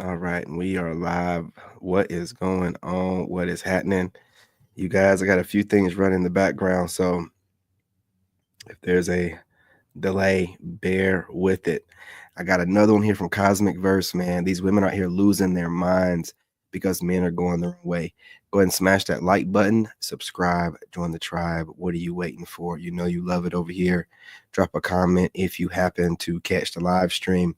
All right, we are live. What is going on? What is happening? You guys, I got a few things running in the background, so if there's a delay, bear with it. I got another one here from Cosmic Verse, man. These women out here losing their minds because men are going the wrong way. Go ahead and smash that like button, subscribe, join the tribe. What are you waiting for? You know you love it over here. Drop a comment if you happen to catch the live stream.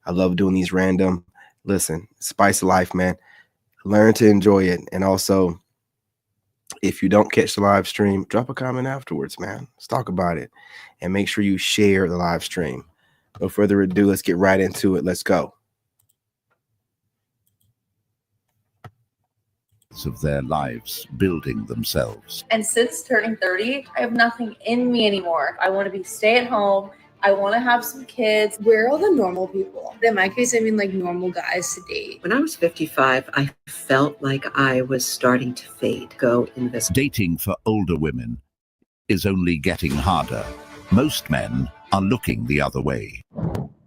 I love doing these random. Listen, spice of life, man. Learn to enjoy it. And also, if you don't catch the live stream, drop a comment afterwards, man. Let's talk about it. And make sure you share the live stream. No further ado, let's get right into it. Let's go. Of their lives building themselves. And since turning 30, I have nothing in me anymore. I want to be stay at home. I want to have some kids. Where are all the normal people? In my case, I mean like normal guys to date. When I was 55, I felt like I was starting to fade. Go invest. Dating for older women is only getting harder. Most men are looking the other way.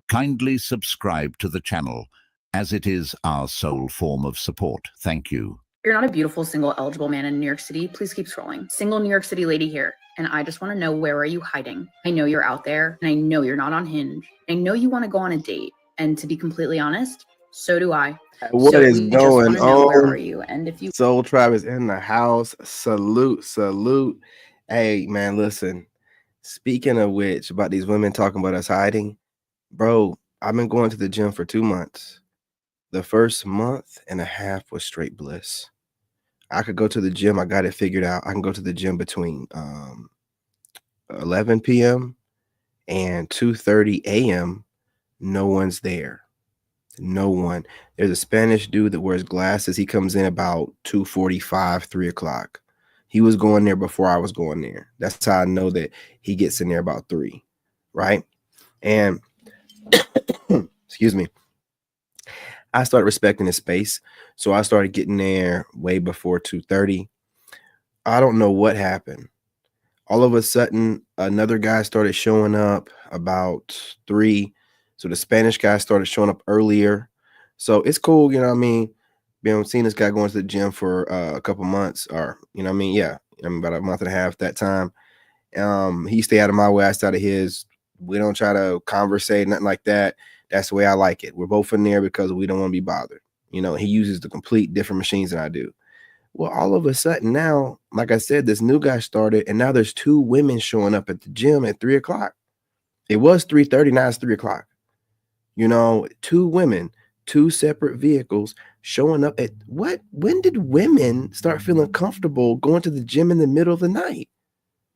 Kindly subscribe to the channel, as it is our sole form of support. Thank you. If you're not a beautiful, single, eligible man in New York City, please keep scrolling. Single New York City lady here. And I just want to know, where are you hiding? I know you're out there, and I know you're not on Hinge. I know you want to go on a date. And to be completely honest, so do I. What is going on? Where are you? And if you Soul Tribe is in the house. Salute, salute. Hey, man, listen. Speaking of which, about these women talking about us hiding, bro, I've been going to the gym for 2 months. The first month and a half was straight bliss. I could go to the gym. I got it figured out. I can go to the gym between 11 p.m. and 2:30 a.m. No one's there. No one. There's a Spanish dude that wears glasses. He comes in about 2:45, 3 o'clock. He was going there before I was going there. That's how I know that he gets in there about 3, right? And excuse me. I started respecting his space. So I started getting there way before 2:30. I don't know what happened. All of a sudden, another guy started showing up about 3. So the Spanish guy started showing up earlier. So it's cool, you know what I mean? Been seeing this guy going to the gym for a couple months, or you know what I mean? Yeah, I mean about a month and a half that time. He stay out of my way, I stay out of his. We don't try to conversate, nothing like that. That's the way I like it. We're both in there because we don't want to be bothered. You know, he uses the complete different machines than I do. Well, all of a sudden now, like I said, this new guy started, and now there's 2 women showing up at the gym at 3 o'clock. It was 3:30, now it's 3 o'clock. You know, 2 women, 2 separate vehicles showing up at what? When did women start feeling comfortable going to the gym in the middle of the night?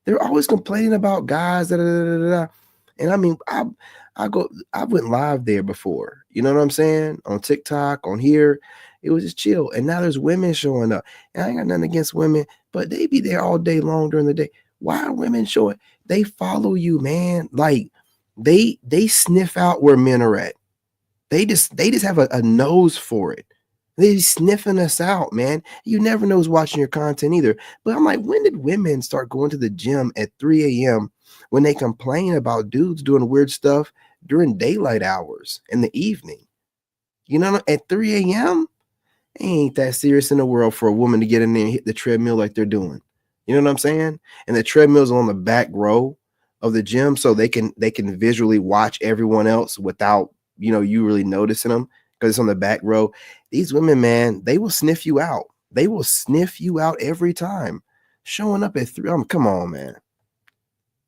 They're always complaining about guys, da, da, da, da, da. And I mean, I went live there before, you know what I'm saying? On TikTok, on here, it was just chill. And now there's women showing up. And I ain't got nothing against women, but they be there all day long during the day. Why are women showing? They follow you, man. Like they sniff out where men are at. They just have a nose for it. They sniffing us out, man. You never know who's watching your content either. But I'm like, when did women start going to the gym at 3 a.m. when they complain about dudes doing weird stuff during daylight hours in the evening? You know, at 3 a.m., ain't that serious in the world for a woman to get in there and hit the treadmill like they're doing. You know what I'm saying? And the treadmill's on the back row of the gym, so they can visually watch everyone else without, you know, you really noticing them because it's on the back row. These women, man, they will sniff you out. They will sniff you out every time. Showing up at 3, come on, man.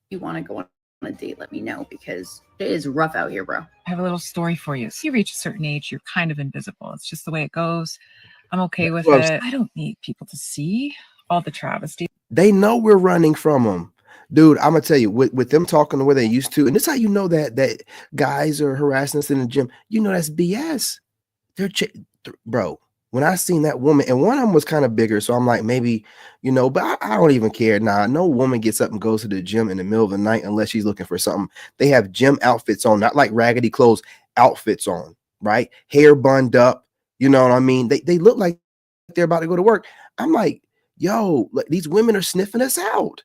you want to go on a date, let me know, because it is rough out here, bro. I have a little story for you. So you reach a certain age, you're kind of invisible. It's just the way it goes. I'm okay with it. I don't need people to see all the travesty. They know we're running from them. Dude, I'm gonna tell you, with them talking the way they used to, and this is how you know that guys are harassing us in the gym. You know that's BS. Bro, when I seen that woman, and one of them was kind of bigger, so I'm like, maybe, you know, but I don't even care. Nah, no woman gets up and goes to the gym in the middle of the night unless she's looking for something. They have gym outfits on, not like raggedy clothes, outfits on, right? Hair bunned up, you know what I mean? They look like they're about to go to work. I'm like, yo, these women are sniffing us out.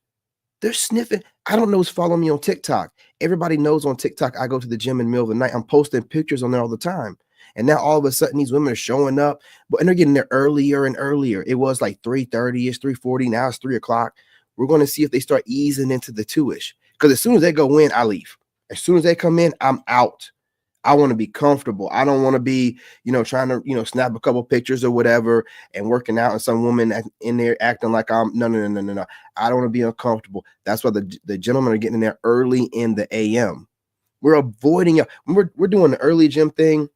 They're sniffing. I don't know who's following me on TikTok. Everybody knows on TikTok I go to the gym in the middle of the night. I'm posting pictures on there all the time. And now all of a sudden these women are showing up, and they're getting there earlier and earlier. It was like 3:30, it's 3:40, now it's 3 o'clock. We're going to see if they start easing into the 2-ish. Because as soon as they go in, I leave. As soon as they come in, I'm out. I want to be comfortable. I don't want to be, trying to, snap a couple pictures or whatever and working out and some woman in there acting like I'm no. I don't want to be uncomfortable. That's why the gentlemen are getting in there early in the AM. We're avoiding it. We're doing the early gym thing.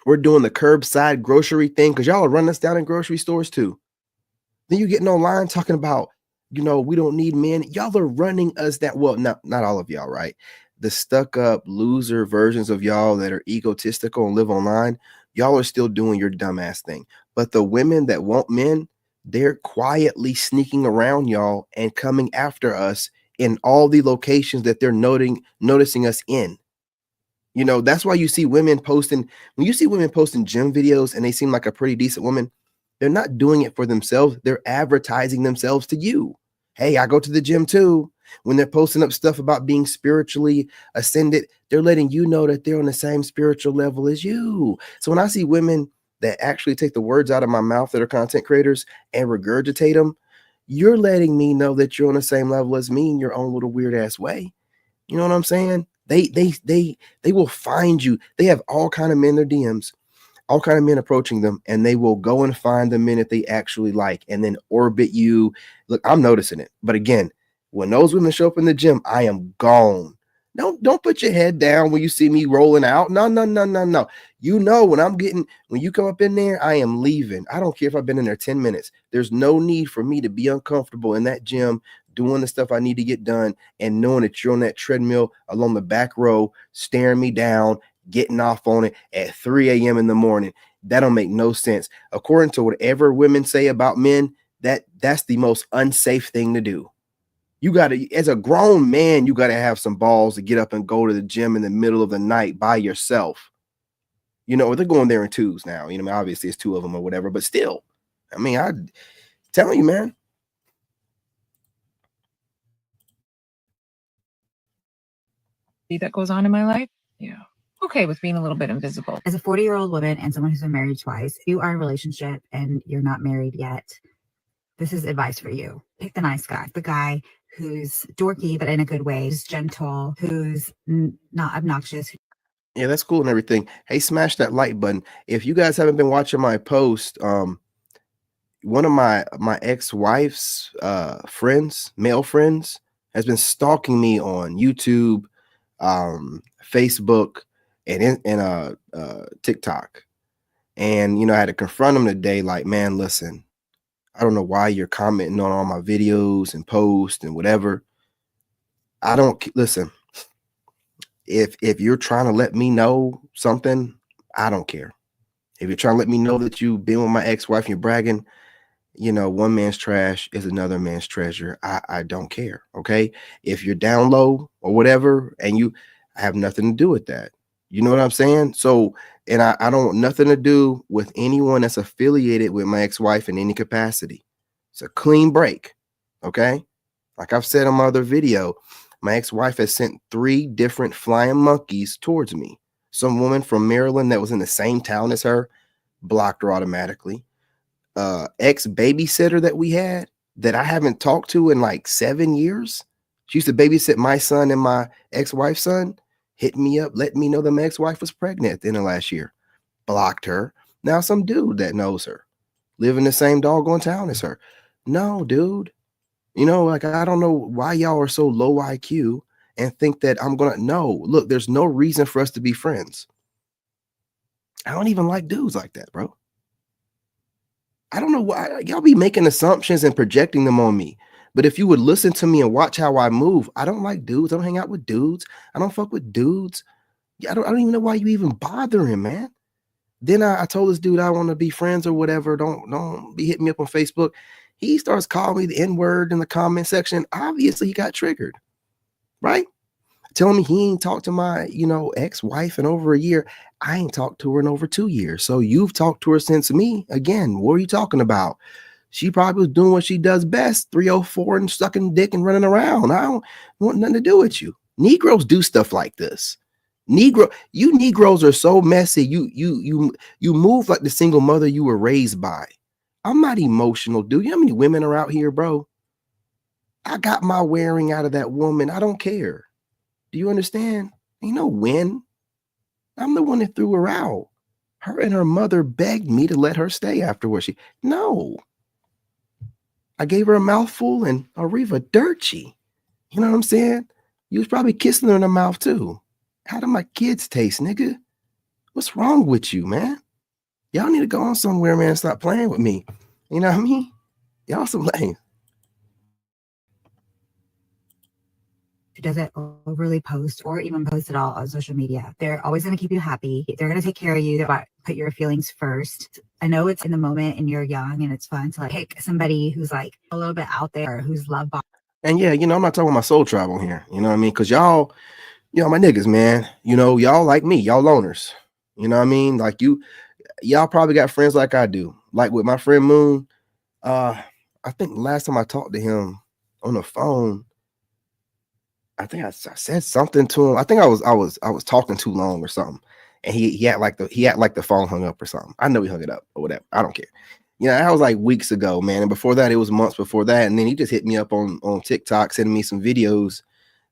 We're doing the curbside grocery thing because y'all are running us down in grocery stores too. Then you're getting online talking about, we don't need men. Y'all are running us that. Well, not all of y'all, right? The stuck up loser versions of y'all that are egotistical and live online, y'all are still doing your dumbass thing. But the women that want men, they're quietly sneaking around y'all and coming after us in all the locations that they're noticing us in. That's why you see women posting, when you see women posting gym videos and they seem like a pretty decent woman, they're not doing it for themselves. They're advertising themselves to you. Hey, I go to the gym too. When they're posting up stuff about being spiritually ascended, they're letting you know that they're on the same spiritual level as you. So when I see women that actually take the words out of my mouth that are content creators and regurgitate them, you're letting me know that you're on the same level as me in your own little weird ass way. You know what I'm saying? They will find you. They have all kind of men in their DMs, all kind of men approaching them, and they will go and find the men that they actually like and then orbit you. Look, I'm noticing it. But again, when those women show up in the gym, I am gone. Don't put your head down when you see me rolling out. No. When you come up in there, I am leaving. I don't care if I've been in there 10 minutes. There's no need for me to be uncomfortable in that gym doing the stuff I need to get done and knowing that you're on that treadmill along the back row, staring me down, getting off on it at 3 a.m. in the morning. That don't make no sense. According to whatever women say about men, that's the most unsafe thing to do. You got to, as a grown man, you got to have some balls to get up and go to the gym in the middle of the night by yourself. Or they're going there in twos now. Obviously it's two of them or whatever, but still, I'm telling you, man. That goes on in my life. Yeah. Okay with being a little bit invisible. As a 40-year-old woman and someone who's been married twice, you are in a relationship and you're not married yet. This is advice for you. Pick the nice guy, the guy who's dorky, but in a good way, who's gentle, who's not obnoxious. Yeah, that's cool and everything. Hey, smash that like button. If you guys haven't been watching my post, one of my ex-wife's friends, male friends, has been stalking me on YouTube, Facebook, and TikTok. And I had to confront him today, like, man, listen, I don't know why you're commenting on all my videos and posts and whatever. I don't listen. If you're trying to let me know something, I don't care. If you're trying to let me know that you've been with my ex-wife and you're bragging, one man's trash is another man's treasure. I don't care. Okay. If you're down low or whatever, and I have nothing to do with that. You know what I'm saying? So, and I don't want nothing to do with anyone that's affiliated with my ex-wife in any capacity. It's a clean break. Okay. Like I've said on my other video, my ex-wife has sent 3 different flying monkeys towards me. Some woman from Maryland that was in the same town as her blocked her automatically. Ex-babysitter that we had that I haven't talked to in like 7 years. She used to babysit my son and my ex-wife's son. Hit me up, let me know that my ex-wife was pregnant at the end of last year. Blocked her. Now some dude that knows her, live in the same doggone town as her. No, dude. Like, I don't know why y'all are so low IQ and think that I'm gonna look, there's no reason for us to be friends. I don't even like dudes like that, bro. I don't know why y'all be making assumptions and projecting them on me. But if you would listen to me and watch how I move, I don't like dudes. I don't hang out with dudes. I don't fuck with dudes. I don't even know why you even bother him, man. Then I told this dude I want to be friends or whatever. Don't be hitting me up on Facebook. He starts calling me the N-word in the comment section. Obviously, he got triggered, right? Telling me he ain't talked to my, ex-wife in over a year. I ain't talked to her in over 2 years. So you've talked to her since me. Again, what are you talking about? She probably was doing what she does best, 304 and sucking dick and running around. I don't want nothing to do with you. Negroes do stuff like this. You Negroes are so messy. You move like the single mother you were raised by. I'm not emotional, dude. You know how many women are out here, bro? I got my wearing out of that woman. I don't care. Do you understand? Ain't no win. I'm the one that threw her out. Her and her mother begged me to let her stay afterwards. No. I gave her a mouthful and a Riva Dirty. You know what I'm saying? You was probably kissing her in the mouth too. How do my kids taste, nigga? What's wrong with you, man? Y'all need to go on somewhere, man. Stop playing with me. You know what I mean? Y'all some lame. Who doesn't overly post or even post at all on social media. They're always going to keep you happy. They're going to take care of you. They're going to put your feelings first. I know it's in the moment and you're young and it's fun to like pick somebody who's like a little bit out there, who's love bomb. And yeah, you know, I'm not talking about my soul travel here. You know what I mean? Because y'all, my niggas, man. You know, y'all like me. Y'all loners. You know what I mean? Like y'all probably got friends like I do. Like with my friend Moon. I think last time I talked to him on the phone, I think I said something to him. I think I was talking too long or something, and he had like the phone hung up or something. I know he hung it up or whatever. I don't care. You know, that was like weeks ago, man. And before that, it was months before that. And then he just hit me up on TikTok, sending me some videos,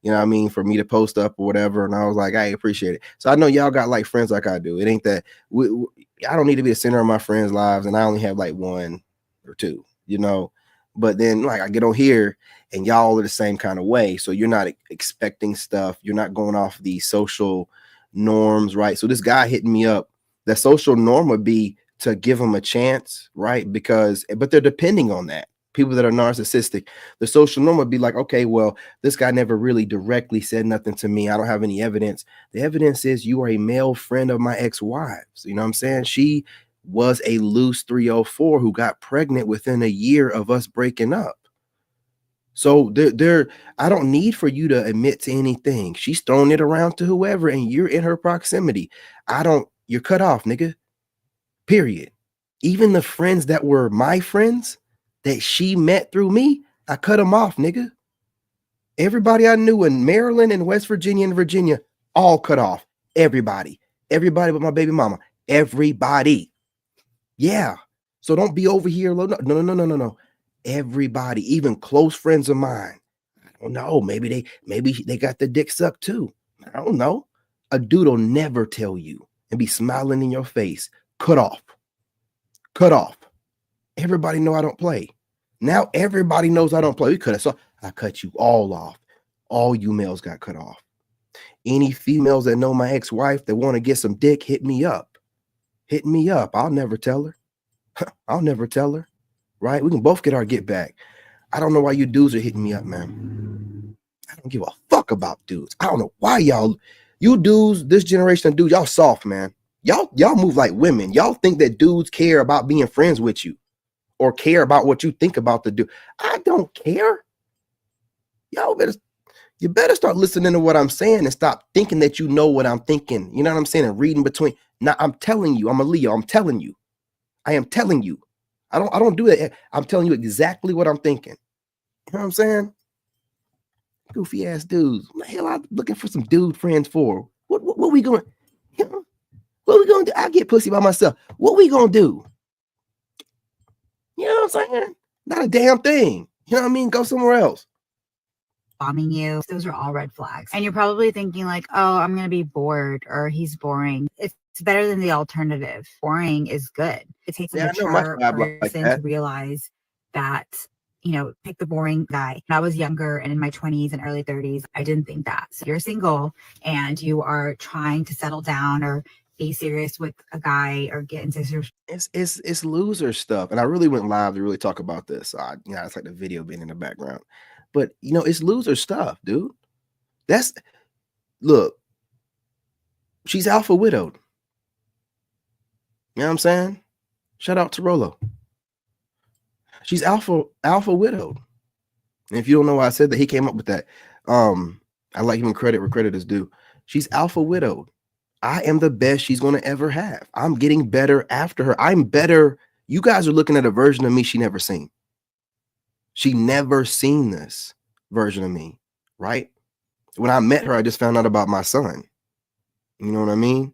you know what I mean, for me to post up or whatever. And I was like, I appreciate it. So I know y'all got like friends like I do. It ain't that I don't need to be the center of my friends' lives, and I only have like one or two, you know. But then like I get on here and y'all are the same kind of way. So you're not expecting stuff. You're not going off the social norms, right? So this guy hitting me up, the social norm would be to give him a chance, right? But they're depending on that. People that are narcissistic, the social norm would be like, okay, well, this guy never really directly said nothing to me. I don't have any evidence. The evidence is you are a male friend of my ex-wives. You know what I'm saying? She was a loose 304 who got pregnant within a year of us breaking up. So I don't need for you to admit to anything. She's throwing it around to whoever, and you're in her proximity. You're cut off, nigga. Period. Even the friends that were my friends that she met through me, I cut them off, nigga. Everybody I knew in Maryland and West Virginia and Virginia, all cut off. Everybody but my baby mama. Everybody. Yeah. So don't be over here. No. Everybody, even close friends of mine. I don't know. Maybe they got the dick sucked too. I don't know. A dude will never tell you and be smiling in your face. Cut off. Everybody know I don't play. Now everybody knows I don't play. So I cut you all off. All you males got cut off. Any females that know my ex-wife that want to get some dick, hit me up. I'll never tell her. Right? We can both get our get back. I don't know why you dudes are hitting me up, man. I don't give a fuck about dudes. I don't know why you dudes, this generation of dudes, y'all soft, man. Y'all move like women. Y'all think that dudes care about being friends with you or care about what you think about the dude. I don't care. You better start listening to what I'm saying and stop thinking that you know what I'm thinking. You know what I'm saying? And reading between. Now I'm telling you, I'm a Leo. I'm telling you. I am telling you. I don't do that. I'm telling you exactly what I'm thinking. You know what I'm saying? Goofy ass dudes. What the hell I'm looking for some dude friends for? What we going? You know, what we gonna do? I get pussy by myself. What we gonna do? You know what I'm saying? Not a damn thing. You know what I mean? Go somewhere else. Bombing you. Those are all red flags. And you're probably thinking like, oh, I'm going to be bored or he's boring. It's better than the alternative. Boring is good. It takes a mature person to realize that, pick the boring guy. When I was younger and in my 20s and early 30s, I didn't think that. So you're single and you are trying to settle down or be serious with a guy or get into it's loser stuff. And I really went live to really talk about this. It's like the video being in the background. But it's loser stuff, dude. Look, she's alpha widowed. You know what I'm saying? Shout out to Rolo. She's alpha widowed. And if you don't know why I said that, he came up with that. I like giving credit where credit is due. She's alpha widowed. I am the best she's going to ever have. I'm getting better after her. I'm better. You guys are looking at a version of me she never seen. She never seen this version of me, right? When I met her, I just found out about my son. You know what I mean?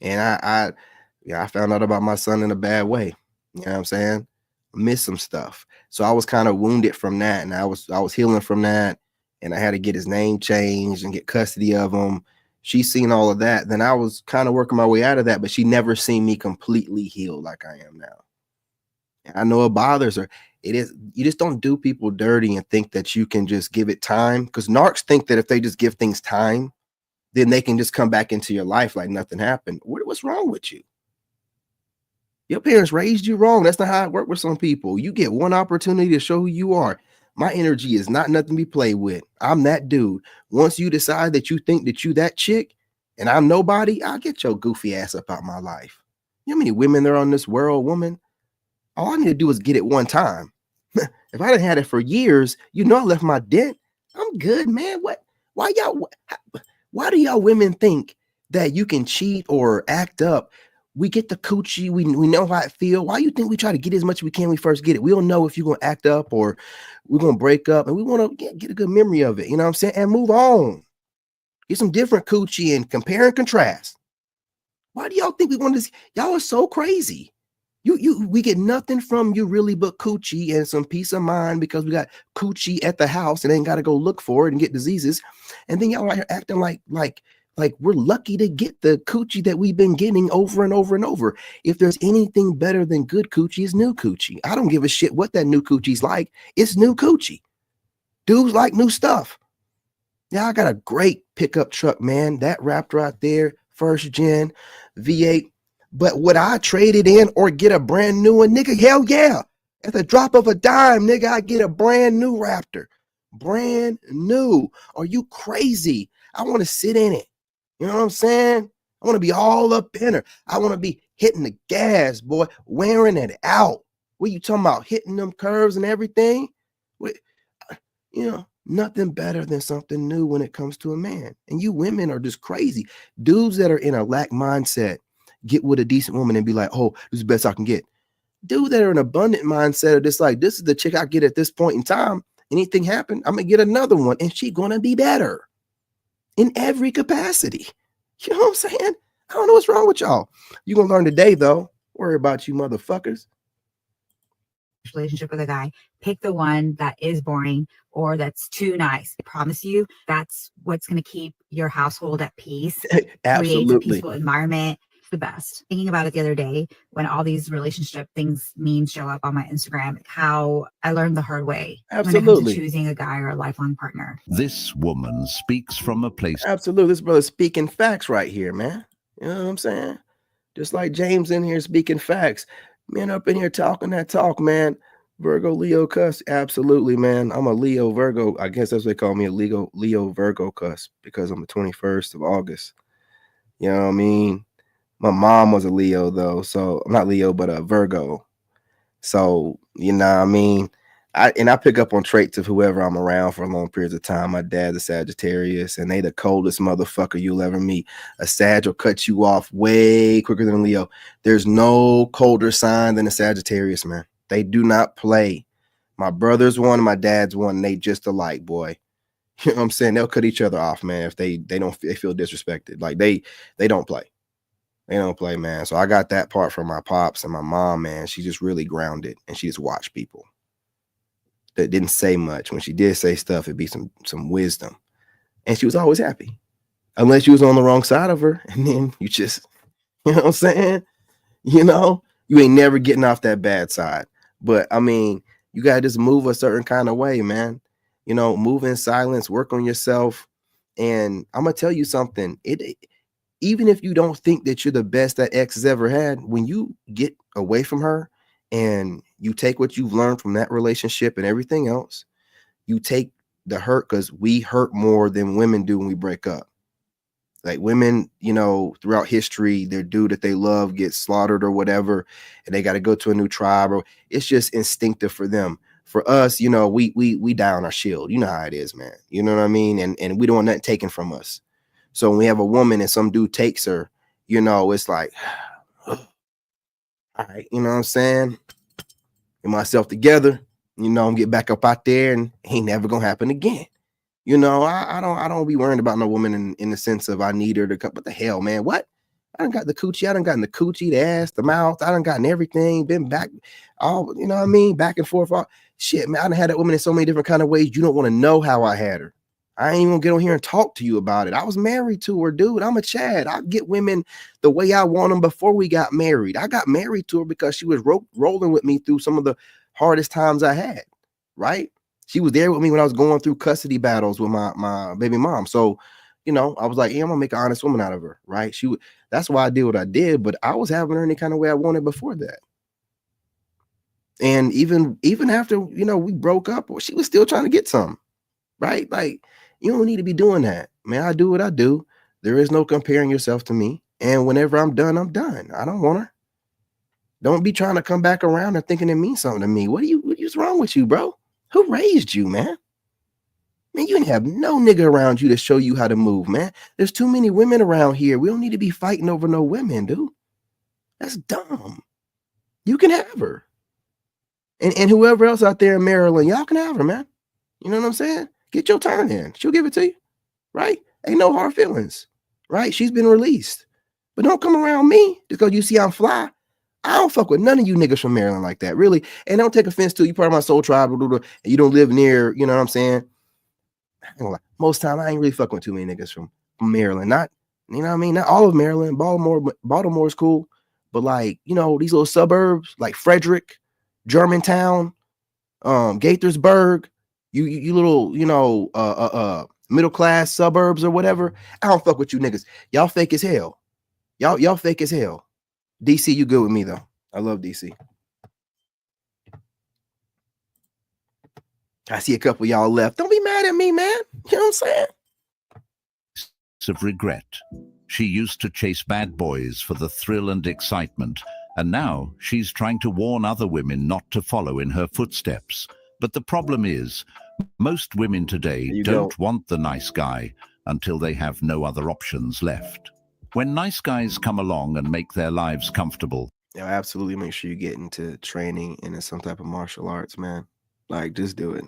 And I found out about my son in a bad way. You know what I'm saying? Missed some stuff. So I was kind of wounded from that, and I was healing from that, and I had to get his name changed and get custody of him. She's seen all of that. Then I was kind of working my way out of that, but she never seen me completely healed like I am now. And I know it bothers her. It is, you just don't do people dirty and think that you can just give it time, because narcs think that if they just give things time, then they can just come back into your life like nothing happened. What's wrong with you? Your parents raised you wrong. That's not how it works with some people. You get one opportunity to show who you are. My energy is not nothing to be played with. I'm that dude. Once you decide that you think that you that chick and I'm nobody, I'll get your goofy ass up out my life. You know how many women there are on this world, woman? All I need to do is get it one time. If I didn't had it for years, you know I left my dent. I'm good, man. What? Why do y'all women think that you can cheat or act up? We get the coochie. We know how it feel. Why you think we try to get as much as we can when we first get it? We don't know if you're going to act up or we're going to break up, and we want to get a good memory of it. You know what I'm saying? And move on. Get some different coochie and compare and contrast. Why do y'all think we want to? Y'all are so crazy. We get nothing from you really but coochie and some peace of mind because we got coochie at the house and ain't got to go look for it and get diseases. And then y'all are acting like we're lucky to get the coochie that we've been getting over and over and over. If there's anything better than good coochie, is new coochie. I don't give a shit what that new coochie's like. It's new coochie. Dudes like new stuff. Yeah, I got a great pickup truck, man. That Raptor out there, first gen V8. But would I trade it in or get a brand new one, nigga? Hell yeah. At the drop of a dime, nigga, I get a brand new Raptor. Brand new. Are you crazy? I want to sit in it. You know what I'm saying? I want to be all up in her. I want to be hitting the gas, boy, wearing it out. What you talking about? Hitting them curves and everything? You know, nothing better than something new when it comes to a man. And you women are just crazy. Dudes that are in a lack mindset get with a decent woman and be like, oh, this is the best I can get. Dudes that are in an abundant mindset are just like, this is the chick I get at this point in time. Anything happen, I'm going to get another one and she's going to be better in every capacity. You know what I'm saying? I don't know what's wrong with y'all. You're going to learn today, though. Worry about you motherfuckers. Relationship with a guy, pick the one that is boring or that's too nice. I promise you that's what's going to keep your household at peace. Creates a peaceful environment. It's the best. Thinking about it the other day when all these relationship things memes show up on my Instagram, how I learned the hard way when it comes to choosing a guy or a lifelong partner. This woman speaks from a place. Absolutely. This brother's speaking facts right here, man. You know what I'm saying? Just like James in here speaking facts. Men up in here talking that talk, man. Virgo, Leo, cuss. Absolutely, man. I'm a Leo, Virgo. I guess that's what they call me, a Leo, Virgo cuss, because I'm the 21st of August. You know what I mean? My mom was a Leo, though. So I'm not Leo, but a Virgo. So, you know what I mean? I pick up on traits of whoever I'm around for long periods of time. My dad's a Sagittarius, and they the coldest motherfucker you'll ever meet. A Sag will cut you off way quicker than a Leo. There's no colder sign than a Sagittarius, man. They do not play. My brother's one, and my dad's one, and they just alike, boy. You know what I'm saying? They'll cut each other off, man, if they feel disrespected. Like they don't play. They don't play, man. So I got that part from my pops and my mom, man. She just really grounded, and she just watched people that didn't say much. When she did say stuff, it'd be some wisdom. And she was always happy. Unless you was on the wrong side of her. And then you just, you know what I'm saying? You know, you ain't never getting off that bad side. But I mean, you gotta just move a certain kind of way, man. You know, move in silence, work on yourself. And I'm gonna tell you something. Even if you don't think that you're the best that X has ever had, when you get away from her and you take what you've learned from that relationship and everything else, you take the hurt, because we hurt more than women do when we break up. Like women, you know, throughout history, their dude that they love gets slaughtered or whatever, and they got to go to a new tribe, or it's just instinctive for them. For us, you know, we die on our shield. You know how it is, man. You know what I mean? And we don't want nothing taken from us. So when we have a woman and some dude takes her, you know, it's like, all right, you know what I'm saying? Get myself together, you know, get back up out there, and ain't never gonna happen again. You know, I don't be worrying about no woman in the sense of I need her to come. What the hell, man? What? I done got the coochie. I done gotten the coochie, the ass, the mouth. I done gotten everything. Been back, all you know what I mean, back and forth. All shit, man. I done had that woman in so many different kind of ways. You don't want to know how I had her. I ain't even gonna get on here and talk to you about it. I was married to her, dude. I'm a Chad. I get women the way I want them before we got married. I got married to her because she was rolling with me through some of the hardest times I had. Right? She was there with me when I was going through custody battles with my baby mom. So, you know, I was like, yeah, I'm gonna make an honest woman out of her, right? That's why I did what I did, but I was having her any kind of way I wanted before that. And even after, you know, we broke up, she was still trying to get some, right? Like, you don't need to be doing that, man. I do what I do. There is no comparing yourself to me. And whenever I'm done, I'm done. I don't want her. Don't be trying to come back around and thinking it means something to me. What's wrong with you, bro? Who raised you, man? Man, you ain't have no nigga around you to show you how to move, man. There's too many women around here. We don't need to be fighting over no women, dude. That's dumb. You can have her. And whoever else out there in Maryland, y'all can have her, man. You know what I'm saying? Get your turn in. She'll give it to you, right? Ain't no hard feelings, right? She's been released. But don't come around me because you see I'm fly. I don't fuck with none of you niggas from Maryland like that, really. And don't take offense to you, part of my soul tribe, and you don't live near, you know what I'm saying? Most time I ain't really fucking with too many niggas from Maryland. Not, you know what I mean? Not all of Maryland. Baltimore is cool. But like, you know, these little suburbs like Frederick, Germantown, Gaithersburg, you little, you know, middle class suburbs or whatever. I don't fuck with you niggas. Y'all fake as hell. Y'all fake as hell. DC, you good with me though. I love DC. I see a couple of y'all left. Don't be mad at me, man. You know what I'm saying? Of regret. She used to chase bad boys for the thrill and excitement, and now she's trying to warn other women not to follow in her footsteps. But the problem is, most women today don't want the nice guy until they have no other options left. When nice guys come along and make their lives comfortable. Yeah, absolutely. Make sure you get into training and in some type of martial arts, man. Like, just do it.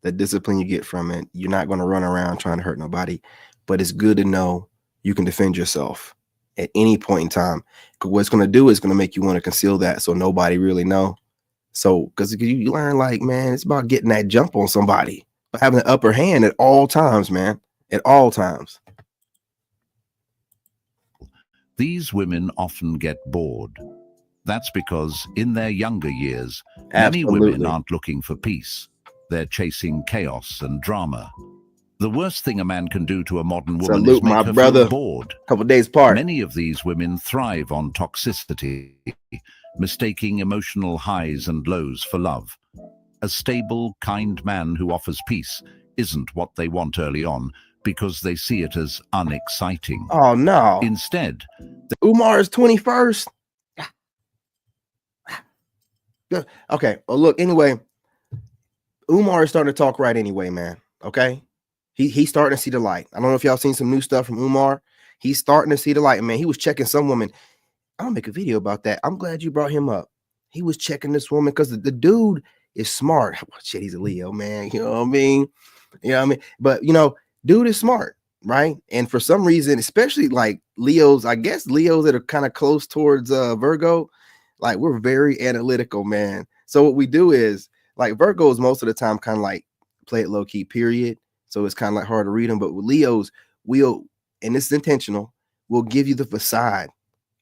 The discipline you get from it, you're not going to run around trying to hurt nobody, but it's good to know you can defend yourself at any point in time. Because what it's going to do is going to make you want to conceal that so nobody really know. So, because you learn, like, man, it's about getting that jump on somebody, but having the upper hand at all times, man, at all times. These women often get bored. That's because in their younger years, Absolutely. Many women aren't looking for peace. They're chasing chaos and drama. The worst thing a man can do to a modern woman is make her feel bored. Couple days apart. Many of these women thrive on toxicity, mistaking emotional highs and lows for love. A stable, kind man who offers peace isn't what they want early on because they see it as unexciting. Oh, no. Instead, Umar is 21st. Okay. Well, look, anyway, Umar is starting to talk right anyway, man. Okay. He's starting to see the light. I don't know if y'all seen some new stuff from Umar. He's starting to see the light, man. He was checking some woman. I'm gonna make a video about that. I'm glad you brought him up. He was checking this woman because the dude is smart. Shit, he's a Leo, man. You know what I mean? You know what I mean? But you know, dude is smart, right? And for some reason, especially like Leos, I guess Leos that are kind of close towards Virgo, like we're very analytical, man. So what we do is like Virgos most of the time kind of like play it low key, period. So it's kind of like hard to read them. But with Leos, we'll, and this is intentional, we'll give you the facade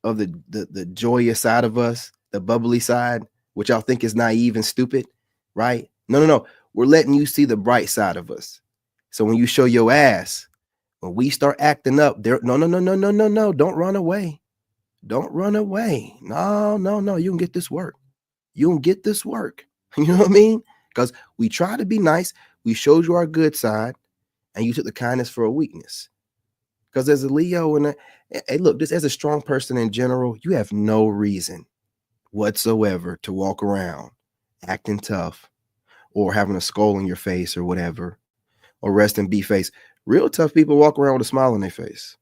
of the joyous side of us, the bubbly side, which y'all think is naive and stupid, right? No. We're letting you see the bright side of us. So when you show your ass, when we start acting up, there, no. Don't run away. Don't run away. No. You can get this work. You can get this work. You know what I mean? Because we try to be nice. We showed you our good side, and you took the kindness for a weakness. Because as a Leo, and hey, look, just as a strong person in general, you have no reason whatsoever to walk around acting tough or having a skull in your face or whatever, or rest in be face. Real tough people walk around with a smile on their face.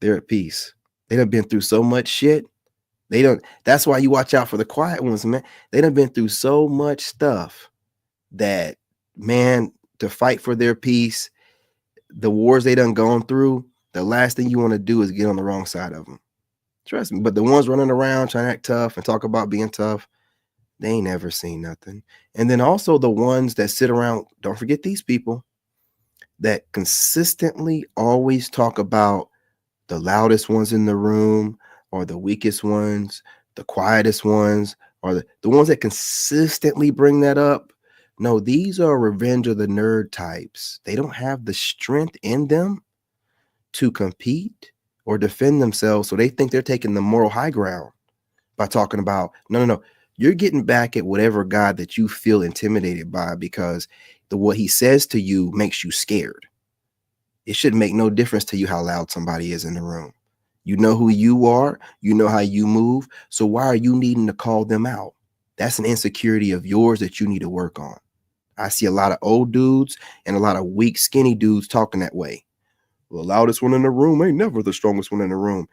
They're at peace. They done been through so much shit. They don't. That's why you watch out for the quiet ones, man. They done been through so much stuff that, man, to fight for their peace, the wars they done gone through, the last thing you want to do is get on the wrong side of them. Trust me. But the ones running around trying to act tough and talk about being tough, they ain't never seen nothing. And then also the ones that sit around, don't forget these people that consistently always talk about the loudest ones in the room or the weakest ones, the quietest ones, or the ones that consistently bring that up. No, these are revenge of the nerd types. They don't have the strength in them to compete or defend themselves. So they think they're taking the moral high ground by talking about, no. You're getting back at whatever God that you feel intimidated by because what he says to you makes you scared. It shouldn't make no difference to you how loud somebody is in the room. You know who you are. You know how you move. So why are you needing to call them out? That's an insecurity of yours that you need to work on. I see a lot of old dudes and a lot of weak, skinny dudes talking that way. Well, the loudest one in the room ain't never the strongest one in the room.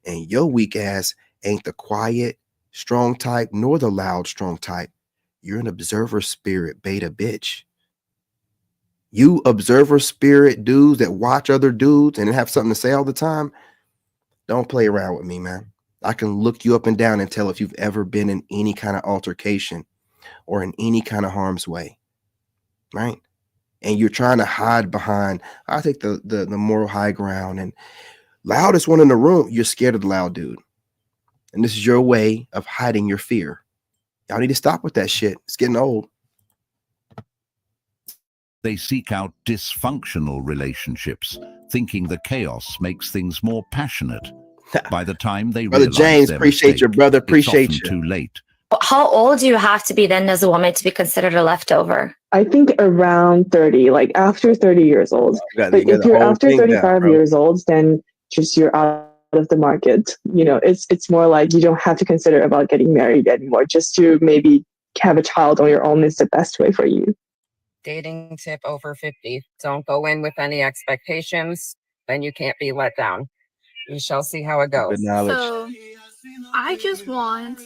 And your weak ass ain't the quiet, strong type, nor the loud, strong type. You're an observer spirit beta bitch. You observer spirit dudes that watch other dudes and have something to say all the time, don't play around with me, man. I can look you up and down and tell if you've ever been in any kind of altercation or in any kind of harm's way, right? And you're trying to hide behind, I take the moral high ground and loudest one in the room, you're scared of the loud dude. And this is your way of hiding your fear. Y'all need to stop with that shit. It's getting old. They seek out dysfunctional relationships, thinking the chaos makes things more passionate. By the time they Brother realize James, their appreciate mistake, your brother. Appreciate it's often you. too late. How old do you have to be then as a woman to be considered a leftover? I think around 30, like after 30 years old. You got If the you're whole after thing down, 35 bro. years old, then just you're out of the market. You know, it's more like you don't have to consider about getting married anymore. Just to maybe have a child on your own is the best way for you. Dating tip over 50. Don't go in with any expectations, then you can't be let down. You shall see how it goes. Good knowledge. So I just want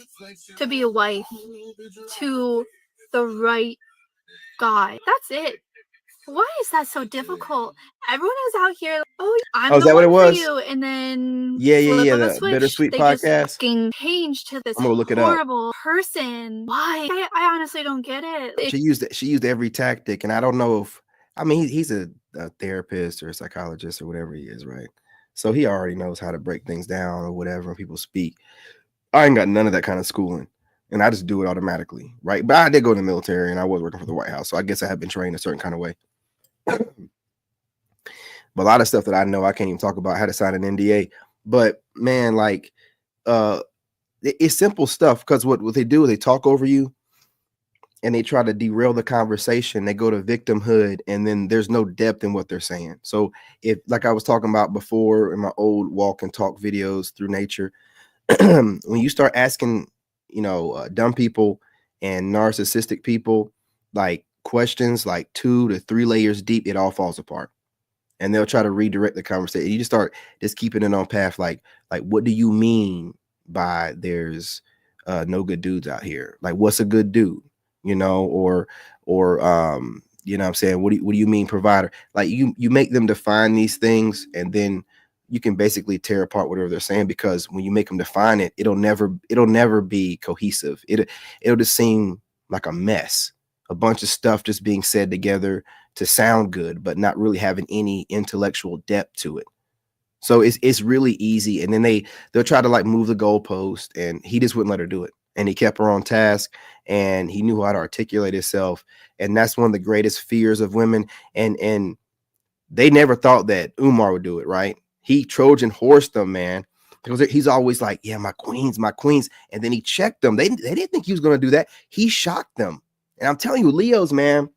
to be a wife to the right guy. That's it. Why is that so difficult? Everyone is out here, oh, I'm is the that what it one for was? you. And then Yeah. flip of a The switch, Bittersweet they just podcast. fucking change to this I'm gonna look it up. horrible person. Why? I honestly don't get it. She used every tactic, and I don't know if he's a therapist or a psychologist or whatever he is, right? So he already knows how to break things down or whatever when people speak. I ain't got none of that kind of schooling, and I just do it automatically, right? But I did go in the military, and I was working for the White House, so I guess I have been trained a certain kind of way. But a lot of stuff that I know I can't even talk about. I had to sign an NDA. But man, like it's simple stuff, because what they do is they talk over you and they try to derail the conversation. They go to victimhood, and then there's no depth in what they're saying. So if, like I was talking about before in my old walk and talk videos through nature, when you start asking, dumb people and narcissistic people like questions like 2 to 3 layers deep, it all falls apart. And they'll try to redirect the conversation. You just start just keeping it on path. Like what do you mean by there's no good dudes out here? Like, what's a good dude? Or you know what I'm saying? What do you mean provider? Like you make them define these things, and then you can basically tear apart whatever they're saying, because when you make them define it, it'll never be cohesive. It'll just seem like a mess, a bunch of stuff just being said together to sound good, but not really having any intellectual depth to it. So it's really easy. And then they'll try to like move the goalpost, and he just wouldn't let her do it. And he kept her on task, and he knew how to articulate himself. And that's one of the greatest fears of women. And they never thought that Umar would do it, right? He Trojan horsed them, man, because he's always like, yeah, my queens. And then he checked them. They didn't think he was going to do that. He shocked them. And I'm telling you, Leos, man,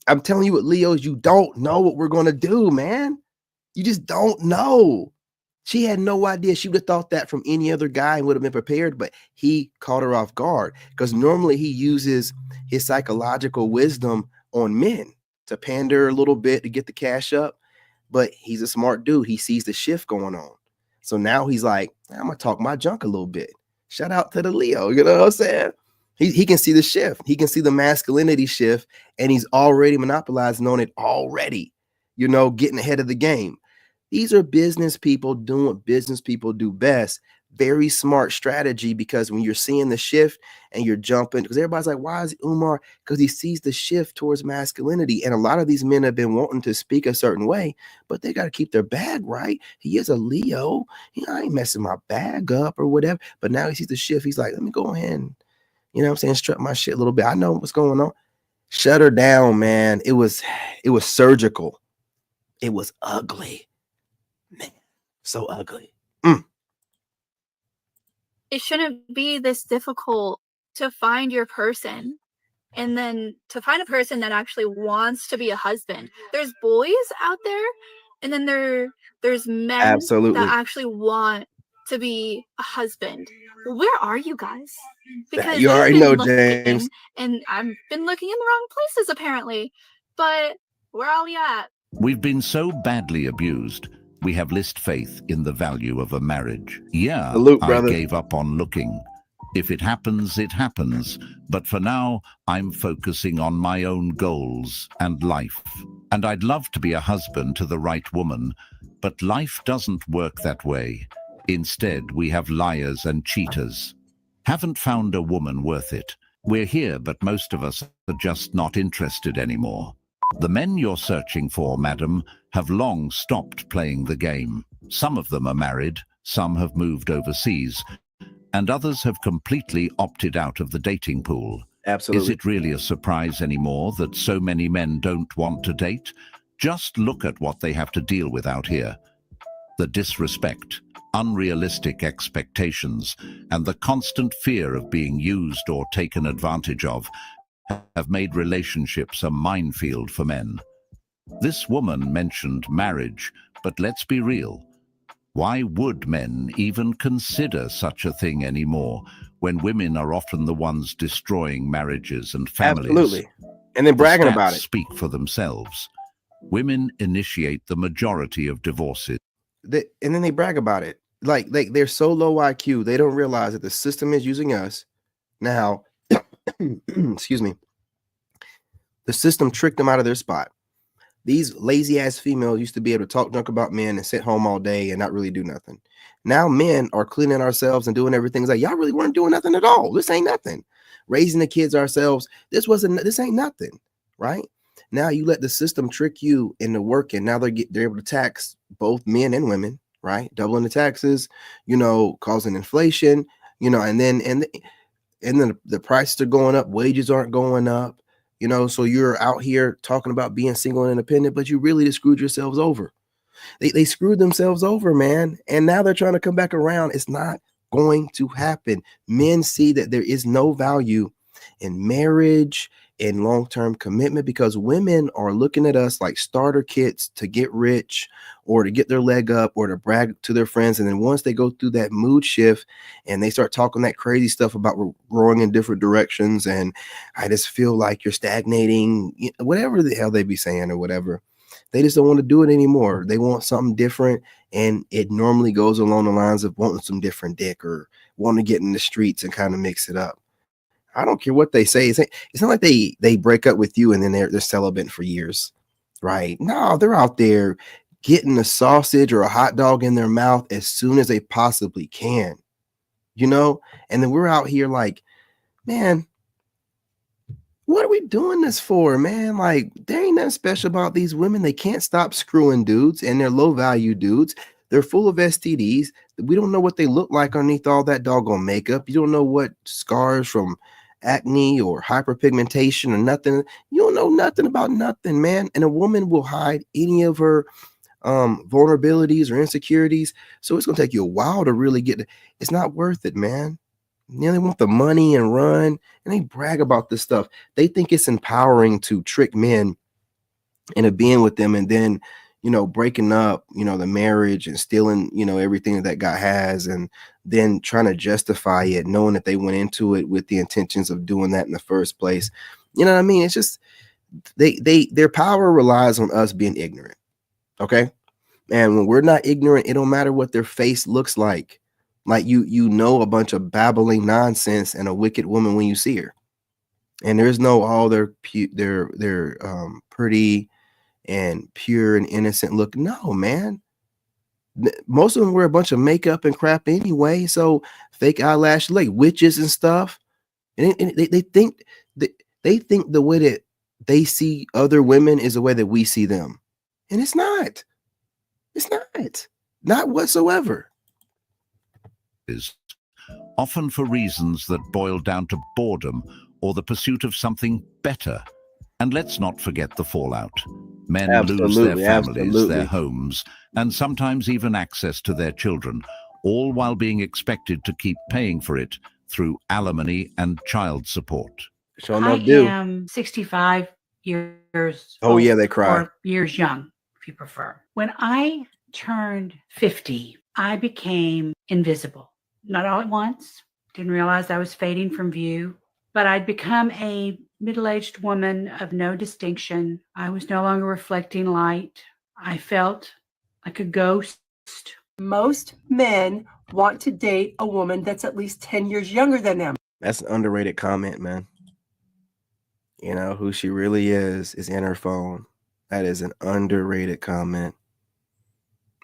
you don't know what we're going to do, man. You just don't know. She had no idea. She would have thought that from any other guy and would have been prepared, but he caught her off guard, because normally he uses his psychological wisdom on men to pander a little bit to get the cash up. But he's a smart dude. He sees the shift going on. So now he's like, I'm going to talk my junk a little bit. Shout out to the Leo. You know what I'm saying? He can see the shift. He can see the masculinity shift, and he's already monopolizing on it already, getting ahead of the game. These are business people doing what business people do best. Very smart strategy, because when you're seeing the shift and you're jumping, because everybody's like, why is Umar? Because he sees the shift towards masculinity. And a lot of these men have been wanting to speak a certain way, but they got to keep their bag right. He is a Leo. I ain't messing my bag up or whatever. But now he sees the shift. He's like, let me go ahead and, strut my shit a little bit. I know what's going on. Shut her down, man. It was surgical. It was ugly. Man, so ugly. It shouldn't be this difficult to find your person, and then to find a person that actually wants to be a husband. There's boys out there, and then there's men Absolutely. that actually want to be a husband. Where are you guys? Because You already know, looking, James. and I've been looking in the wrong places apparently. But where are you at? We've been so badly abused, we have lost faith in the value of a marriage. Yeah, Salute, I brother. gave up on looking. If it happens, it happens. But for now, I'm focusing on my own goals and life. And I'd love to be a husband to the right woman, but life doesn't work that way. Instead, we have liars and cheaters. Haven't found a woman worth it. We're here, but most of us are just not interested anymore. The men you're searching for, madam, have long stopped playing the game. Some of them are married, some have moved overseas, and others have completely opted out of the dating pool. Absolutely. Is it really a surprise anymore that so many men don't want to date? Just look at what they have to deal with out here. The disrespect, unrealistic expectations, and the constant fear of being used or taken advantage of have made relationships a minefield for men. This woman mentioned marriage, but let's be real. Why would men even consider such a thing anymore when women are often the ones destroying marriages and families? Absolutely. And then bragging The stats about it. speak for themselves. Women initiate the majority of divorces. And then they brag about it. Like they're so low IQ, they don't realize that the system is using us. Now, excuse me. The system tricked them out of their spot. These lazy ass females used to be able to talk junk about men and sit home all day and not really do nothing. Now men are cleaning ourselves and doing everything. It's like, y'all really weren't doing nothing at all. This ain't nothing. Raising the kids ourselves. This ain't nothing, right? Now you let the system trick you into working. Now they're able to tax both men and women, right? Doubling the taxes, causing inflation, and then the prices are going up, wages aren't going up. So you're out here talking about being single and independent, but you really just screwed yourselves over. They screwed themselves over, man. And now they're trying to come back around. It's not going to happen. Men see that there is no value in marriage and long-term commitment because women are looking at us like starter kits to get rich or to get their leg up or to brag to their friends. And then once they go through that mood shift and they start talking that crazy stuff about growing in different directions and I just feel like you're stagnating, whatever the hell they be saying or whatever, they just don't want to do it anymore. They want something different. And it normally goes along the lines of wanting some different dick or wanting to get in the streets and kind of mix it up. I don't care what they say. It's not like they break up with you and then they're celibate for years, right? No, they're out there getting a sausage or a hot dog in their mouth as soon as they possibly can, and then we're out here like, man, what are we doing this for, man? Like, there ain't nothing special about these women. They can't stop screwing dudes and they're low value dudes. They're full of STDs. We don't know what they look like underneath all that doggone makeup. You don't know what scars from acne or hyperpigmentation or nothing. You don't know nothing about nothing, man. And a woman will hide any of her vulnerabilities or insecurities. So it's gonna take you a while to really get it. It's not worth it, man. They want the money and run, and they brag about this stuff. They think it's empowering to trick men into being with them, and then breaking up, the marriage and stealing, everything that guy has, and then trying to justify it, knowing that they went into it with the intentions of doing that in the first place. You know what I mean? It's just their power relies on us being ignorant. Okay. And when we're not ignorant, it don't matter what their face looks like. Like you know a bunch of babbling nonsense and a wicked woman when you see her. And there's no they're pretty and pure and innocent look. No, man. Most of them wear a bunch of makeup and crap anyway. So fake eyelash, like witches and stuff. And they think they think the way that they see other women is the way that we see them. And it's not. It's not whatsoever. Often for reasons that boil down to boredom or the pursuit of something better. And let's not forget the fallout. Men lose their families, their homes, and sometimes even access to their children, all while being expected to keep paying for it through alimony and child support. I am 65 years old. Yeah, they cry. Or years young, if you prefer. When I turned 50, I became invisible. Not all at once. Didn't realize I was fading from view, but I'd become a middle-aged woman of no distinction. I was no longer reflecting light. I felt like a ghost. Most men want to date a woman that's at least 10 years younger than them. That's an underrated comment, man. You know, who she really is in her phone. That is an underrated comment.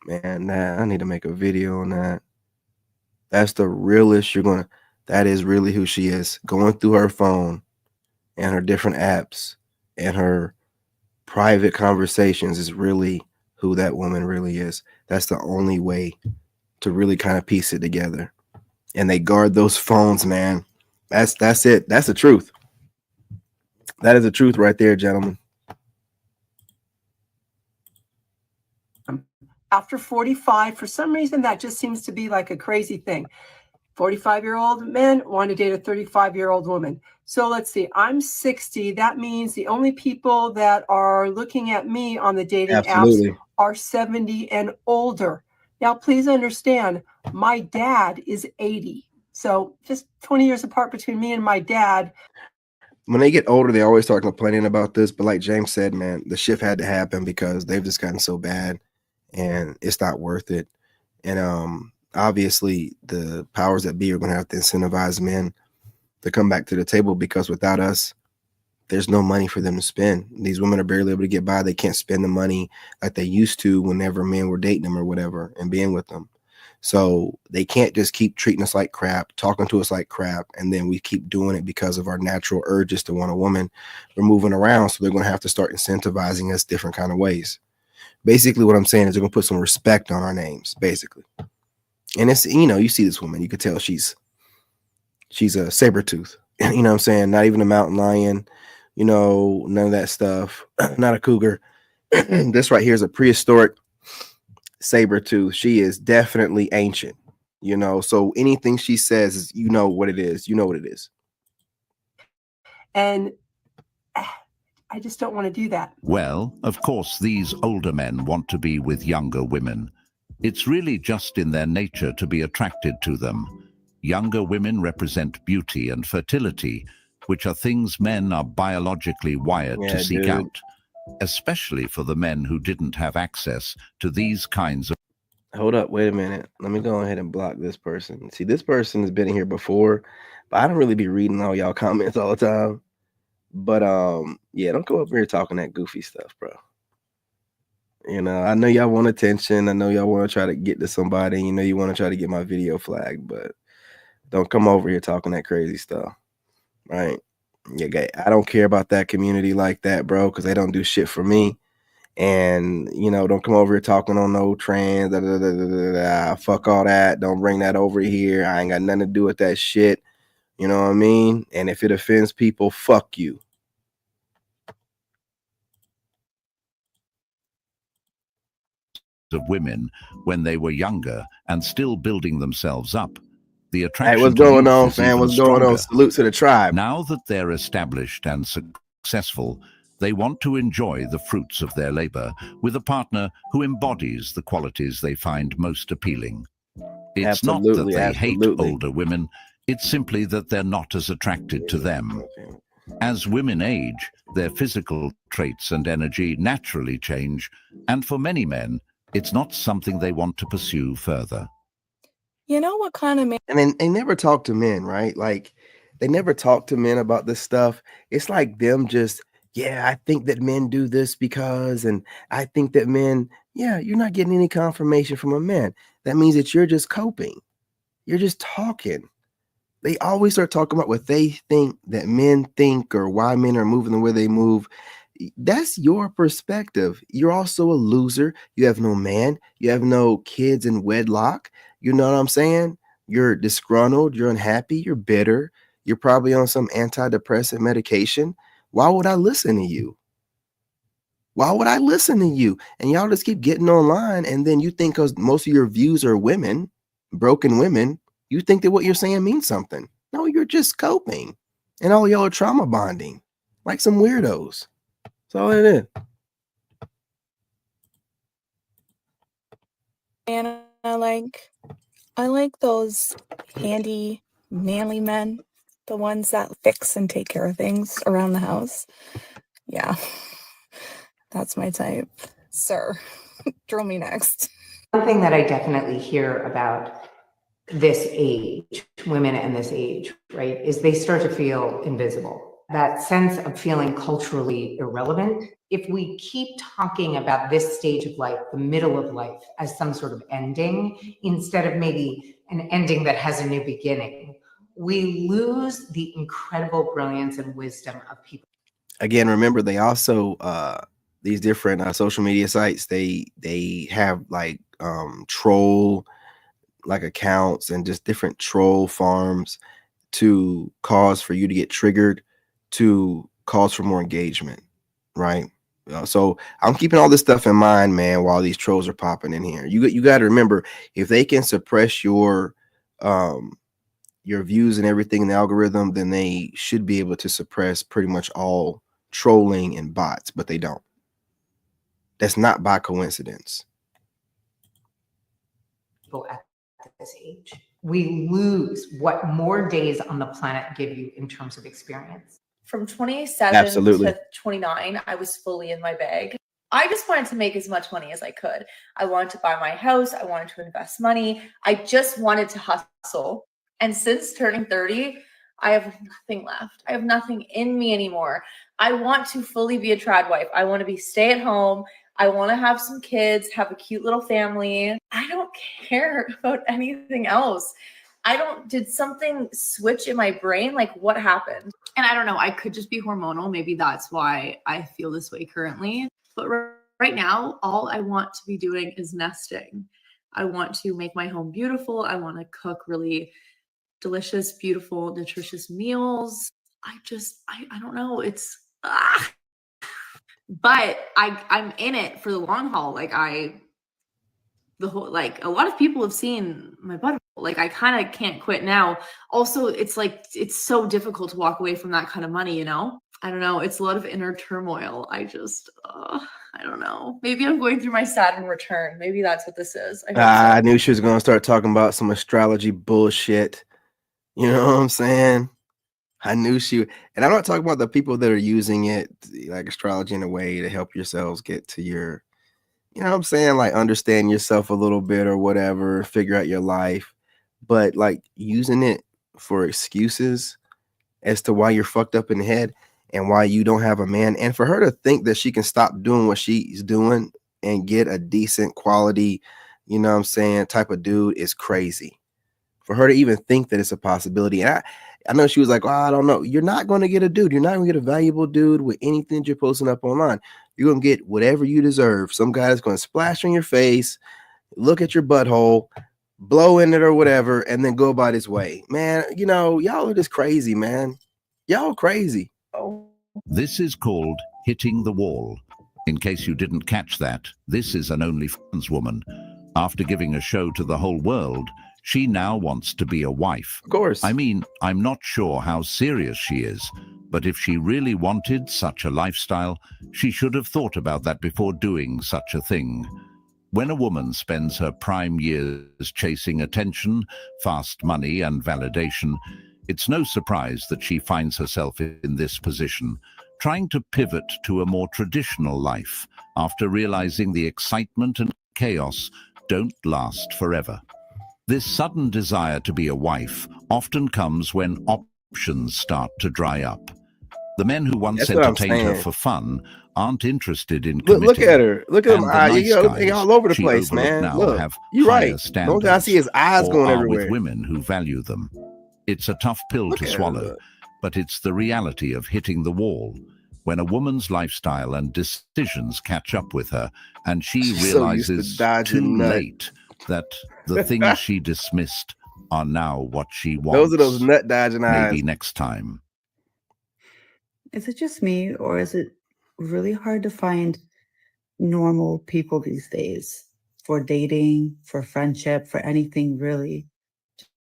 Man, I need to make a video on that. That's the realest that is really who she is. Going through her phone and her different apps and her private conversations is really who that woman really is. That's the only way to really kind of piece it together. And they guard those phones, man. That's it. That's the truth. That is the truth right there, gentlemen. After 45, for some reason, that just seems to be like a crazy thing. 45-year-old men want to date a 35-year-old woman. So let's see, I'm 60. That means the only people that are looking at me on the dating apps are 70 and older. Now, please understand, my dad is 80. So just 20 years apart between me and my dad. When they get older, they always start complaining about this. But like James said, man, the shift had to happen because they've just gotten so bad and it's not worth it. And obviously the powers that be are going to have to incentivize men to come back to the table, because without us, there's no money for them to spend. These women are barely able to get by. They can't spend the money like they used to whenever men were dating them or whatever and being with them. So they can't just keep treating us like crap, talking to us like crap, and then we keep doing it because of our natural urges to want a woman. We're moving around, so they're going to have to start incentivizing us different kind of ways. Basically, what I'm saying is they're going to put some respect on our names, basically. And it's, you know, you see this woman, you could tell she's a saber tooth. You know what I'm saying? Not even a mountain lion, you know, none of that stuff. Not a cougar. This right here is a prehistoric saber tooth. She is definitely ancient, you know. So anything she says is, you know what it is. You know what it is. And I just don't want to do that. Well, of course, these older men want to be with younger women. It's really just in their nature to be attracted to them. Younger women represent beauty and fertility, which are things men are biologically wired to seek out, especially for the men who didn't have access to these kinds of... Hold up, wait a minute. Let me go ahead and block this person. See, this person has been in here before, but I don't really be reading all y'all comments all the time. But yeah, don't go up here talking that goofy stuff, bro. You know, I know y'all want attention. I know y'all want to try to get to somebody. You know, you want to try to get my video flagged, but don't come over here talking that crazy stuff, right? Yeah, I don't care about that community like that, bro, because they don't do shit for me. And, you know, don't come over here talking on no trans, fuck all that. Don't bring that over here. I ain't got nothing to do with that shit. You know what I mean? And if it offends people, fuck you. Of women when they were younger and still building themselves up. The attraction what's going on, fam? What's going on? Salute to the tribe. Now that they're established and successful, they want to enjoy the fruits of their labor with a partner who embodies the qualities they find most appealing. It's not that they hate older women, it's simply that they're not as attracted to them. As women age, their physical traits and energy naturally change, and for many men, it's not something they want to pursue further. You know what kind of man? And then they never talk to men, right? Like they never talk to men about this stuff. It's like them just, yeah, I think that men do this because, and I think that men, yeah, you're not getting any confirmation from a man. That means that you're just coping. You're just talking. They always start talking about what they think that men think or why men are moving the way they move. That's your perspective. You're also a loser. You have no man. You have no kids in wedlock. You know what I'm saying? You're disgruntled. You're unhappy. You're bitter. You're probably on some antidepressant medication. Why would I listen to you? Why would I listen to you? And y'all just keep getting online. And then you think because most of your views are women, broken women, you think that what you're saying means something. No, you're just coping. And all y'all are trauma bonding like some weirdos. That's all it is. And I like those handy, manly men, the ones that fix and take care of things around the house. Yeah, that's my type. Sir, drill me next. One thing that I definitely hear about this age, women in this age, right, is they start to feel invisible. That sense of feeling culturally irrelevant. If we keep talking about this stage of life, the middle of life, as some sort of ending, instead of maybe an ending that has a new beginning, we lose the incredible brilliance and wisdom of people. Again, remember they also these different social media sites, they have like troll like accounts and just different troll farms to cause for you to get triggered, to cause for more engagement, right? So I'm keeping all this stuff in mind, man, while these trolls are popping in here. You got to remember, if they can suppress your views and everything in the algorithm, then they should be able to suppress pretty much all trolling and bots, but they don't. That's not by coincidence. People at this age, we lose what more days on the planet give you in terms of experience. From 27 Absolutely. to 29, I was fully in my bag. I just wanted to make as much money as I could. I wanted to buy my house. I wanted to invest money. I just wanted to hustle. And since turning 30, I have nothing left. I have nothing in me anymore. I want to fully be a trad wife. I want to be stay at home. I want to have some kids, have a cute little family. I don't care about anything else. Did something switch in my brain? Like, what happened? And I don't know, I could just be hormonal. Maybe that's why I feel this way currently. But right now, all I want to be doing is nesting. I want to make my home beautiful. I want to cook really delicious, beautiful, nutritious meals. I don't know. It's, but I'm in it for the long haul. Like a lot of people have seen my butt. Like I kind of can't quit now. Also, it's like, it's so difficult to walk away from that kind of money, you know? I don't know. It's a lot of inner turmoil. I don't know. Maybe I'm going through my Saturn return. Maybe that's what this is. I knew she was going to start talking about some astrology bullshit. You know what I'm saying? I knew she, and I'm not talking about the people that are using it, like astrology in a way to help yourselves get to your, you know what I'm saying? Like understand yourself a little bit or whatever, figure out your life, but like using it for excuses as to why you're fucked up in the head and why you don't have a man. And for her to think that she can stop doing what she's doing and get a decent quality, you know what I'm saying, type of dude is crazy. For her to even think that it's a possibility. And I know she was like, oh, I don't know. You're not going to get a dude. You're not going to get a valuable dude with anything that you're posting up online. You're going to get whatever you deserve. Some guy that's going to splash on your face, look at your butthole, blow in it or whatever, and then go about his way. Man, you know, y'all are just crazy, man. Y'all crazy. This is called hitting the wall. In case you didn't catch that, this is an OnlyFans woman. After giving a show to the whole world, she now wants to be a wife. Of course. I mean, I'm not sure how serious she is, but if she really wanted such a lifestyle, she should have thought about that before doing such a thing. When a woman spends her prime years chasing attention, fast money, and validation, it's no surprise that she finds herself in this position, trying to pivot to a more traditional life after realizing the excitement and chaos don't last forever. This sudden desire to be a wife often comes when options start to dry up. The men who once That's what I'm entertained her saying. for fun aren't interested in Look committing. at her. Look at them And the eyes. nice They guys all over the she place, overlooked man. now Look, have you're higher right. Don't I see standards his eyes or going are with everywhere? women who value them. It's a tough pill Look to at her, swallow, look. but it's the reality of hitting the wall. When a woman's lifestyle and decisions catch up with her, and she She's so used to realizes dodging too nut. late that the things she dismissed are now what she Those are those wants. nut dodging eyes. Maybe next time. Is it just me, or is it really hard to find normal people these days for dating, for friendship, for anything really?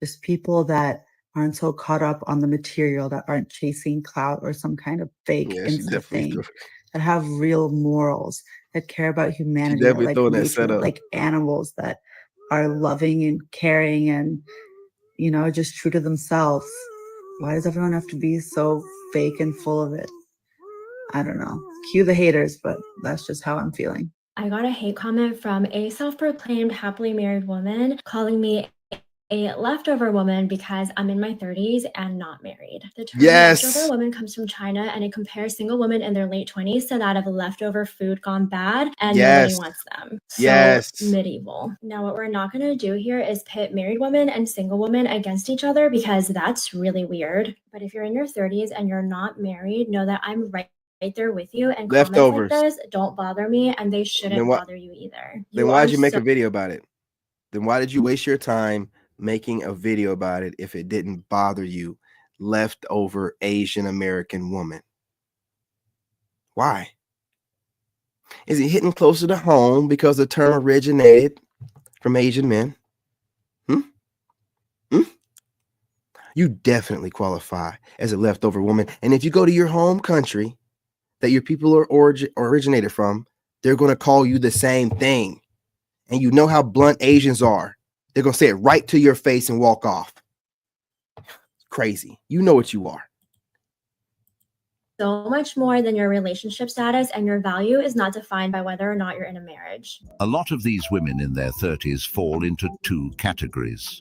Just people that aren't so caught up on the material, that aren't chasing clout or some kind of fake Yeah, she Insta definitely thing, that have real morals, that care about she humanity, that definitely like throwing that nature, that setup. like animals, that are loving and caring and, you know, just true to themselves. Why does everyone have to be so fake and full of it? I don't know. Cue the haters, but that's just how I'm feeling. I got a hate comment from a self-proclaimed happily married woman calling me a leftover woman because I'm in my 30s and not married. The term leftover Yes. woman comes from China, and it compares single women in their late 20s to that of leftover food gone bad and nobody Yes. wants them. So Yes. medieval. Now what we're not going to do here is pit married women and single women against each other because that's really weird. But if you're in your 30s and you're not married, know that I'm right there with you, and comments like Leftovers. this don't bother me, and they shouldn't Then why? bother you either. Then You why'd are you make so a video about it? Then why did you waste your time making a video about it if it didn't bother you? Leftover Asian American woman. Why? Is it hitting closer to home because the term originated from Asian men? You definitely qualify as a leftover woman. And if you go to your home country that your people are originated from, they're going to call you the same thing. And you know how blunt Asians are. They're going to say it right to your face and walk off. Crazy. You know what you are. so much more than your relationship status, and your value is not defined by whether or not you're in a marriage. A lot of these women in their 30s fall into two categories.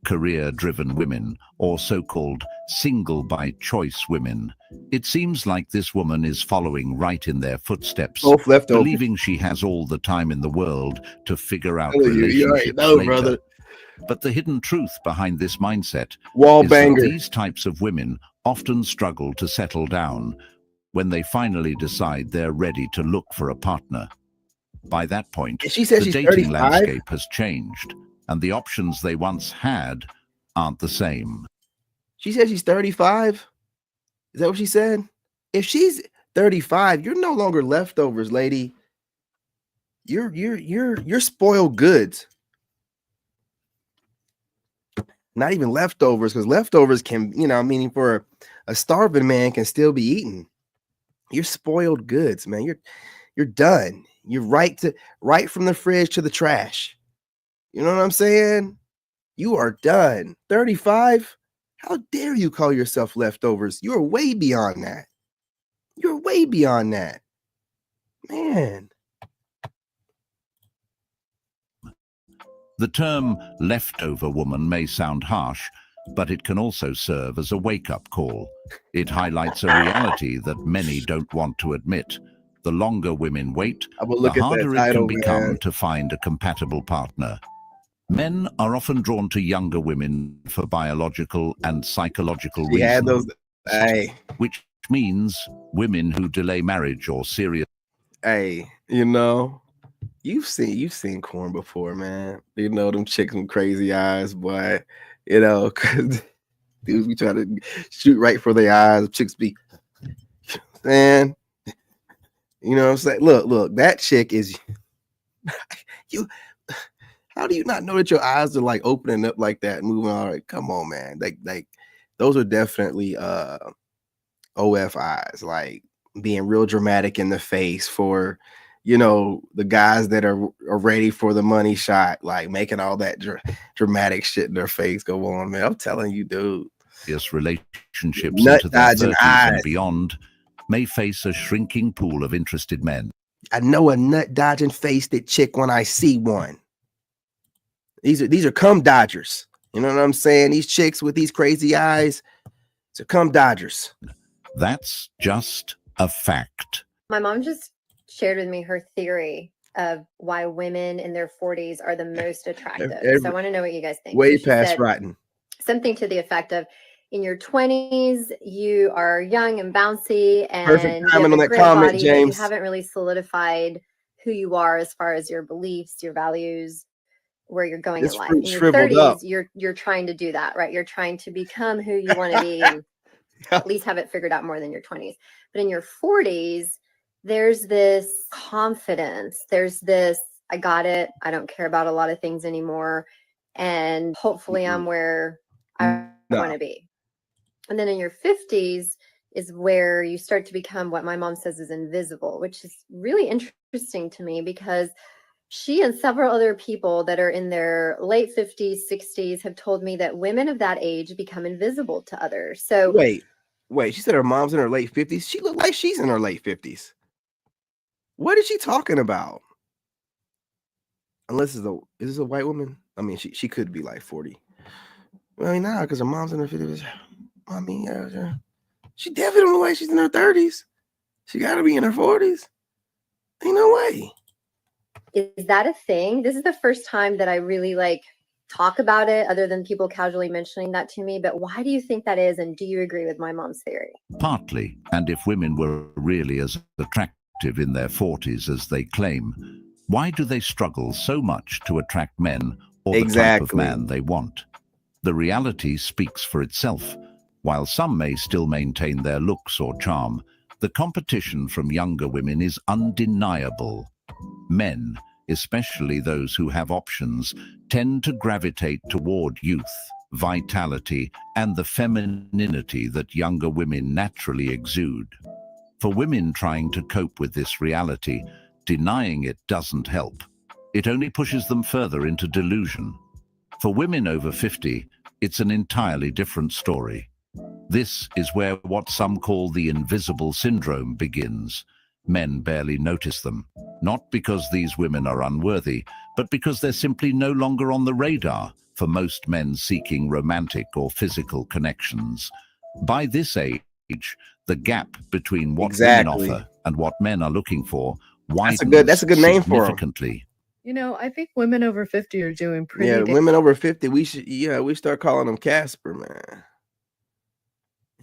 Career-driven women, or so-called single-by-choice women. It seems like this woman is following right in their footsteps, Both leftovers. believing she has all the time in the world to figure out You already relationships know, later. brother. But the hidden truth behind this mindset Wall is that banger. these types of women often struggle to settle down when they finally decide they're ready to look for a partner. By that point, She said the she's dating 35? landscape has changed, and the options they once had aren't the same. She said she's 35. Is that what she said? If she's 35, you're no longer leftovers, lady. You're spoiled goods. Not even leftovers, because leftovers can, meaning for a starving man can still be eaten. You're spoiled goods, man. You're done. You're right from the fridge to the trash. You know what I'm saying? You are done. 35? How dare you call yourself leftovers? You're way beyond that. You're way beyond that. Man. The term leftover woman may sound harsh, but it can also serve as a wake-up call. It highlights a reality that many don't want to admit. The longer women wait, the harder it can become to find a compatible partner. Men are often drawn to younger women for biological and psychological reasons, which means women who delay marriage or serious. Hey, you've seen corn before, man. Them chicks with crazy eyes, boy. Cause dudes be trying to shoot right for their eyes. Chicks be, man. You know what I'm saying? Look, that chick is you. How do you not know that your eyes are like opening up like that, moving all right? Come on, man. Like those are definitely OF eyes, like being real dramatic in the face for the guys that are ready for the money shot, like making all that dramatic shit in their face go on, man. I'm telling you, dude. Relationships into their 30s and beyond may face a shrinking pool of interested men. I know a nut dodging face that chick when I see one. These are cum dodgers. You know what I'm saying? These chicks with these crazy eyes, they're cum dodgers. That's just a fact. My mom just shared with me her theory of why women in their 40s are the most attractive. So I want to know what you guys think. Way So she past said rotten. something to the effect of, in your 20s, you are young and bouncy and Perfect you have timing a on that great comment, body, but you James. haven't really solidified who you are as far as your beliefs, your values, where you're going This in life. fruit In your shriveled 30s, up. you're trying to do that, right? You're trying to become who you want to be and at least have it figured out more than your 20s. But in your 40s, there's this confidence. There's this, I got it. I don't care about a lot of things anymore. And hopefully I'm where I want to be. And then in your 50s is where you start to become what my mom says is invisible, which is really interesting to me because she and several other people that are in their late 50s, 60s have told me that women of that age become invisible to others. So wait, she said her mom's in her late 50s. She looked like she's in her late 50s. What is she talking about? Unless is this a white woman? I mean, she could be like 40. I mean, nah, because her mom's in her 50s. I mean, yeah. She definitely don't look like she's in her 30s. She got to be in her 40s. Ain't no way. Is that a thing? This is the first time that I really talk about it other than people casually mentioning that to me. But why do you think that is? And do you agree with my mom's theory? Partly, and if women were really as attractive in their 40s as they claim, why do they struggle so much to attract men or the type of man they want? The reality speaks for itself. While some may still maintain their looks or charm, the competition from younger women is undeniable. Men, especially those who have options, tend to gravitate toward youth, vitality, and the femininity that younger women naturally exude. For women trying to cope with this reality, denying it doesn't help. It only pushes them further into delusion. For women over 50, it's an entirely different story. This is where what some call the invisible syndrome begins. Men barely notice them, not because these women are unworthy, but because they're simply no longer on the radar for most men seeking romantic or physical connections. By this age, the gap between what women offer and what men are looking for widens That's a good name for 'em. significantly. You know, I think women over 50 are doing pretty Yeah, damn women over 50, we start calling them Casper, man.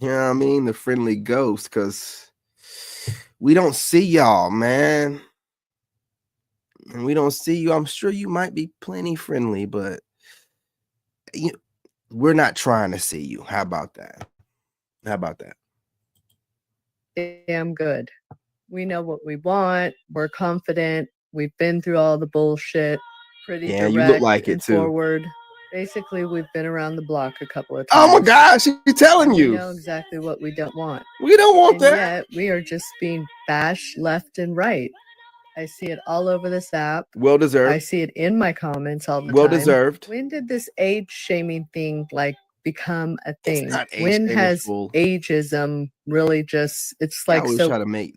You know what I mean? The friendly ghost, because we don't see y'all, man. And we don't see you. I'm sure you might be plenty friendly, but we're not trying to see you. How about that? How about that? damn good. We know what we want. We're confident. We've been through all the bullshit. Pretty Yeah, direct you look like it and too. forward. Basically, we've been around the block a couple of Oh times. my gosh, she's telling We you. know exactly what we don't want. We don't want and that. Yet we are just being bashed left and right. I see it all over this app. Well deserved. I see it in my comments all the Well time. deserved. When did this age shaming thing become a thing? It's not age When shaming, has fool. ageism really just it's They like always so try to make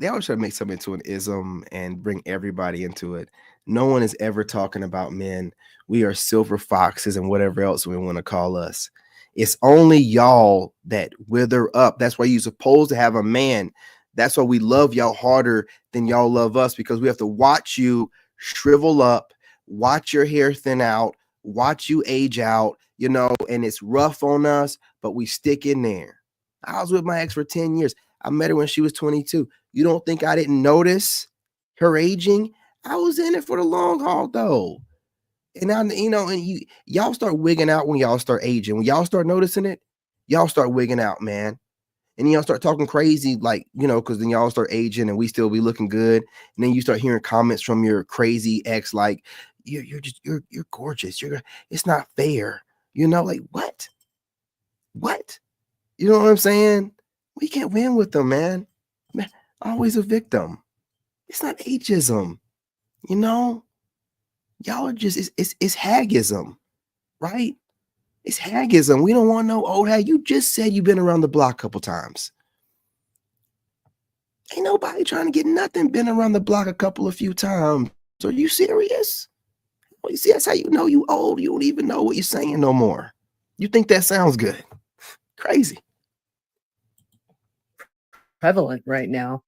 something into an ism and bring everybody into it. No one is ever talking about men. We are silver foxes and whatever else we want to call us. It's only y'all that wither up. That's why you're supposed to have a man. That's why we love y'all harder than y'all love us, because we have to watch you shrivel up, watch your hair thin out, watch you age out, and it's rough on us, but we stick in there. I was with my ex for 10 years. I met her when she was 22. You don't think I didn't notice her aging? I was in it for the long haul, though. And now, y'all start wigging out when y'all start aging. When y'all start noticing it, y'all start wigging out, man. And y'all start talking crazy, because then y'all start aging and we still be looking good. And then you start hearing comments from your crazy ex like, you're gorgeous. It's not fair. What? What? You know what I'm saying? We can't win with them, man. Always a victim. It's not ageism. Y'all are just, it's hagism, right? It's hagism. We don't want no old hag. You just said you've been around the block a couple times. Ain't nobody trying to get nothing. Been around the block a few times. Are you serious? Well, you see, that's how you know you old. You don't even know what you're saying no more. You think that sounds good. Crazy. Prevalent right now.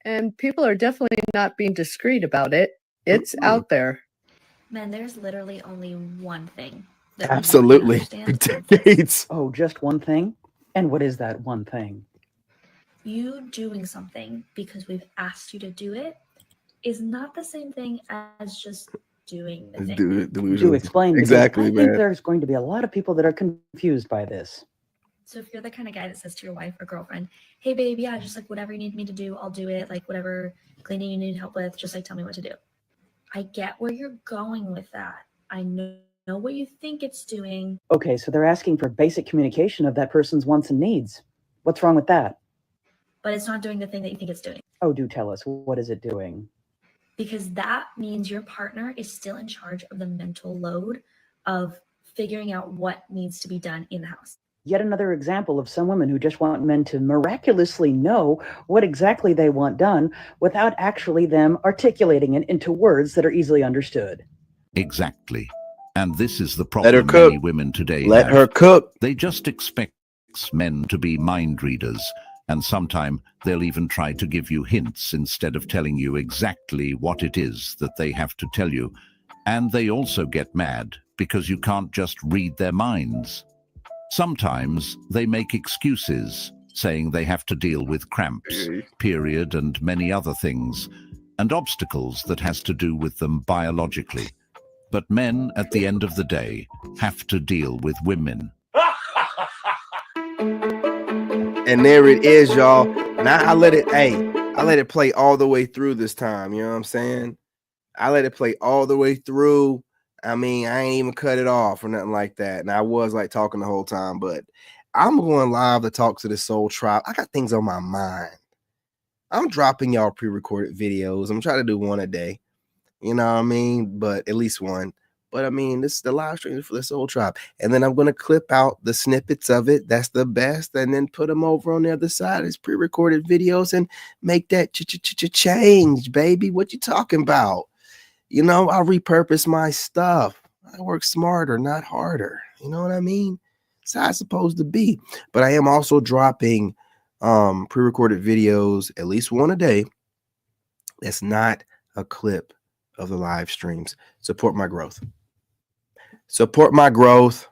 And people are definitely not being discreet about it. It's out there. Man, there's literally only one thing that Absolutely. For decades. Oh, just one thing? And what is that one thing? you doing something because we've asked you to do it is not the same thing as just doing the thing. Do explain, Exactly, because I think man. there's going to be a lot of people that are confused by this. So if you're the kind of guy that says to your wife or girlfriend, hey babe, yeah, just like whatever you need me to do, I'll do it. Like whatever cleaning you need help with, just like tell me what to do. I get where you're going with that. I know what you think it's doing. Okay, so they're asking for basic communication of that person's wants and needs. What's wrong with that? But it's not doing the thing that you think it's doing. Oh, do tell us. What is it doing? Because that means your partner is still in charge of the mental load of figuring out what needs to be done in the house. Yet another example of some women who just want men to miraculously know what exactly they want done without actually them articulating it into words that are easily understood. Exactly. And this is the Let her problem cook. many women today Let have. her cook. They just expect men to be mind readers, and sometimes they'll even try to give you hints instead of telling you exactly what it is that they have to tell you. And they also get mad because you can't just read their minds. Sometimes they make excuses, saying they have to deal with cramps, period, and many other things, and obstacles that has to do with them biologically. But men, at the end of the day, have to deal with women. And there it is, y'all. And I let it play all the way through this time. You know what I'm saying? I let it play all the way through. I mean, I ain't even cut it off or nothing like that. And I was like talking the whole time, but I'm going live to talk to the Soul Tribe. I got things on my mind. I'm dropping y'all pre-recorded videos. I'm trying to do one a day. You know what I mean? But at least one. But I mean, this is the live stream for the Soul Tribe. And then I'm going to clip out the snippets of it. That's the best. And then put them over on the other side as pre-recorded videos and make that change, baby. What you talking about? You know, I repurpose my stuff. I work smarter, not harder. You know what I mean? That's how it's supposed to be. But I am also dropping pre-recorded videos, at least one a day. That's not a clip of the live streams. Support my growth. Support my growth.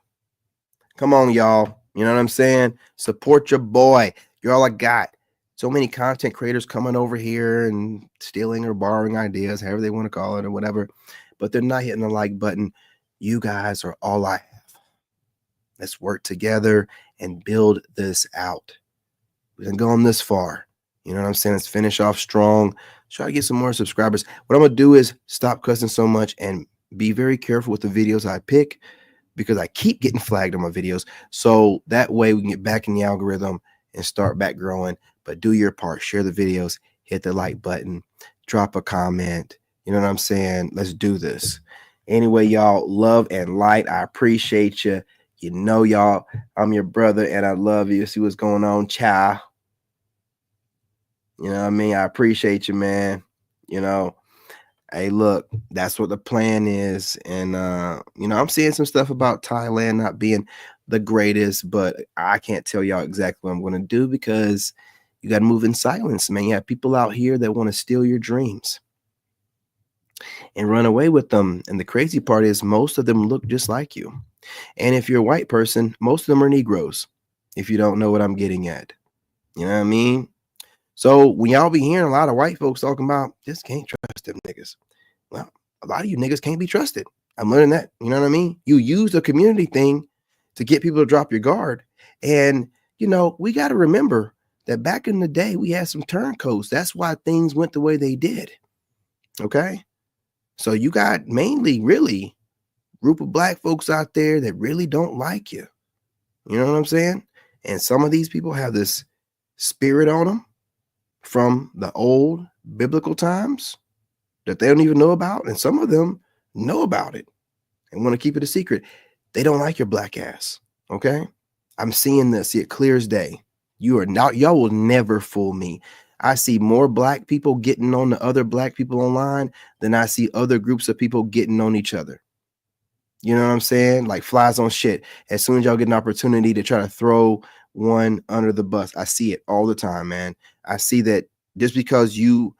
Come on, y'all. You know what I'm saying? Support your boy. You're all I got. So many content creators coming over here and stealing or borrowing ideas, however they want to call it or whatever, but they're not hitting the like button. You guys are all I have. Let's work together and build this out. We've been going this far. You know what I'm saying? Let's finish off strong. Try to get some more subscribers. What I'm going to do is stop cussing so much and be very careful with the videos I pick, because I keep getting flagged on my videos. So that way we can get back in the algorithm and start back growing. But do your part. Share the videos. Hit the like button. Drop a comment. You know what I'm saying? Let's do this. Anyway, y'all, love and light. I appreciate you. You know, y'all, I'm your brother and I love you. See what's going on, child. You know what I mean? I appreciate you, man. You know, hey, look, that's what the plan is. And, you know, I'm seeing some stuff about Thailand not being the greatest, but I can't tell y'all exactly what I'm going to do, because you got to move in silence, man. You have people out here that want to steal your dreams and run away with them. And the crazy part is most of them look just like you. And if you're a white person, most of them are Negroes, if you don't know what I'm getting at. You know what I mean? So when y'all be hearing a lot of white folks talking about, just can't trust them niggas. Well, a lot of you niggas can't be trusted. I'm learning that. You know what I mean? You use the community thing to get people to drop your guard. And, you know, we got to remember that back in the day, we had some turncoats. That's why things went the way they did. Okay? So you got mainly really group of black folks out there that really don't like you. You know what I'm saying? And some of these people have this spirit on them from the old biblical times that they don't even know about. And some of them know about it and want to keep it a secret. They don't like your black ass. Okay. I'm seeing this. See it clear as day. You are not, y'all will never fool me. I see more black people getting on the other black people online than I see other groups of people getting on each other. You know what I'm saying? Like flies on shit. As soon as y'all get an opportunity to try to throw one under the bus, I see it all the time, man. I see that just because you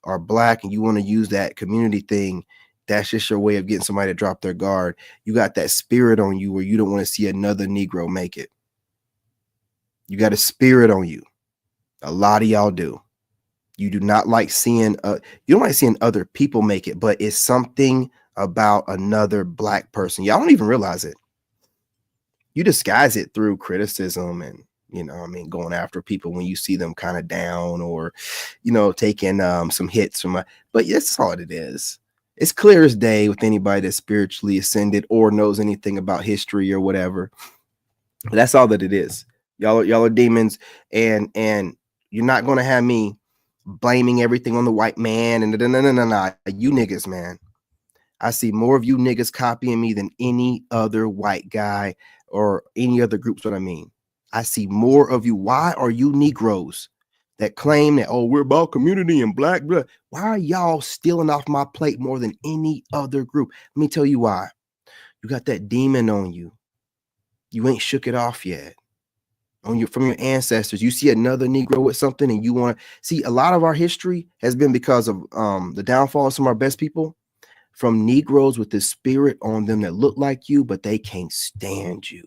are black and you want to use that community thing, that's just your way of getting somebody to drop their guard. You got that spirit on you where you don't want to see another Negro make it. You got a spirit on you. A lot of y'all do. You do not like seeing you don't like seeing other people make it, but it's something about another black person. Y'all don't even realize it. You disguise it through criticism and, you know, I mean, going after people when you see them kind of down or, you know, taking some hits from but that's all it is. It's clear as day with anybody that's spiritually ascended or knows anything about history or whatever. But that's all that it is. Y'all are demons, and you're not gonna have me blaming everything on the white man and no. You niggas, man. I see more of you niggas copying me than any other white guy or any other groups. What I mean, I see more of you. Why are you Negroes that claim that, oh, we're about community and black blood? Why are y'all stealing off my plate more than any other group? Let me tell you why. You got that demon on you. You ain't shook it off yet. From your ancestors, you see another Negro with something and you want to see. A lot of our history has been because of the downfall of some of our best people, from Negroes with this spirit on them that look like you, but they can't stand you.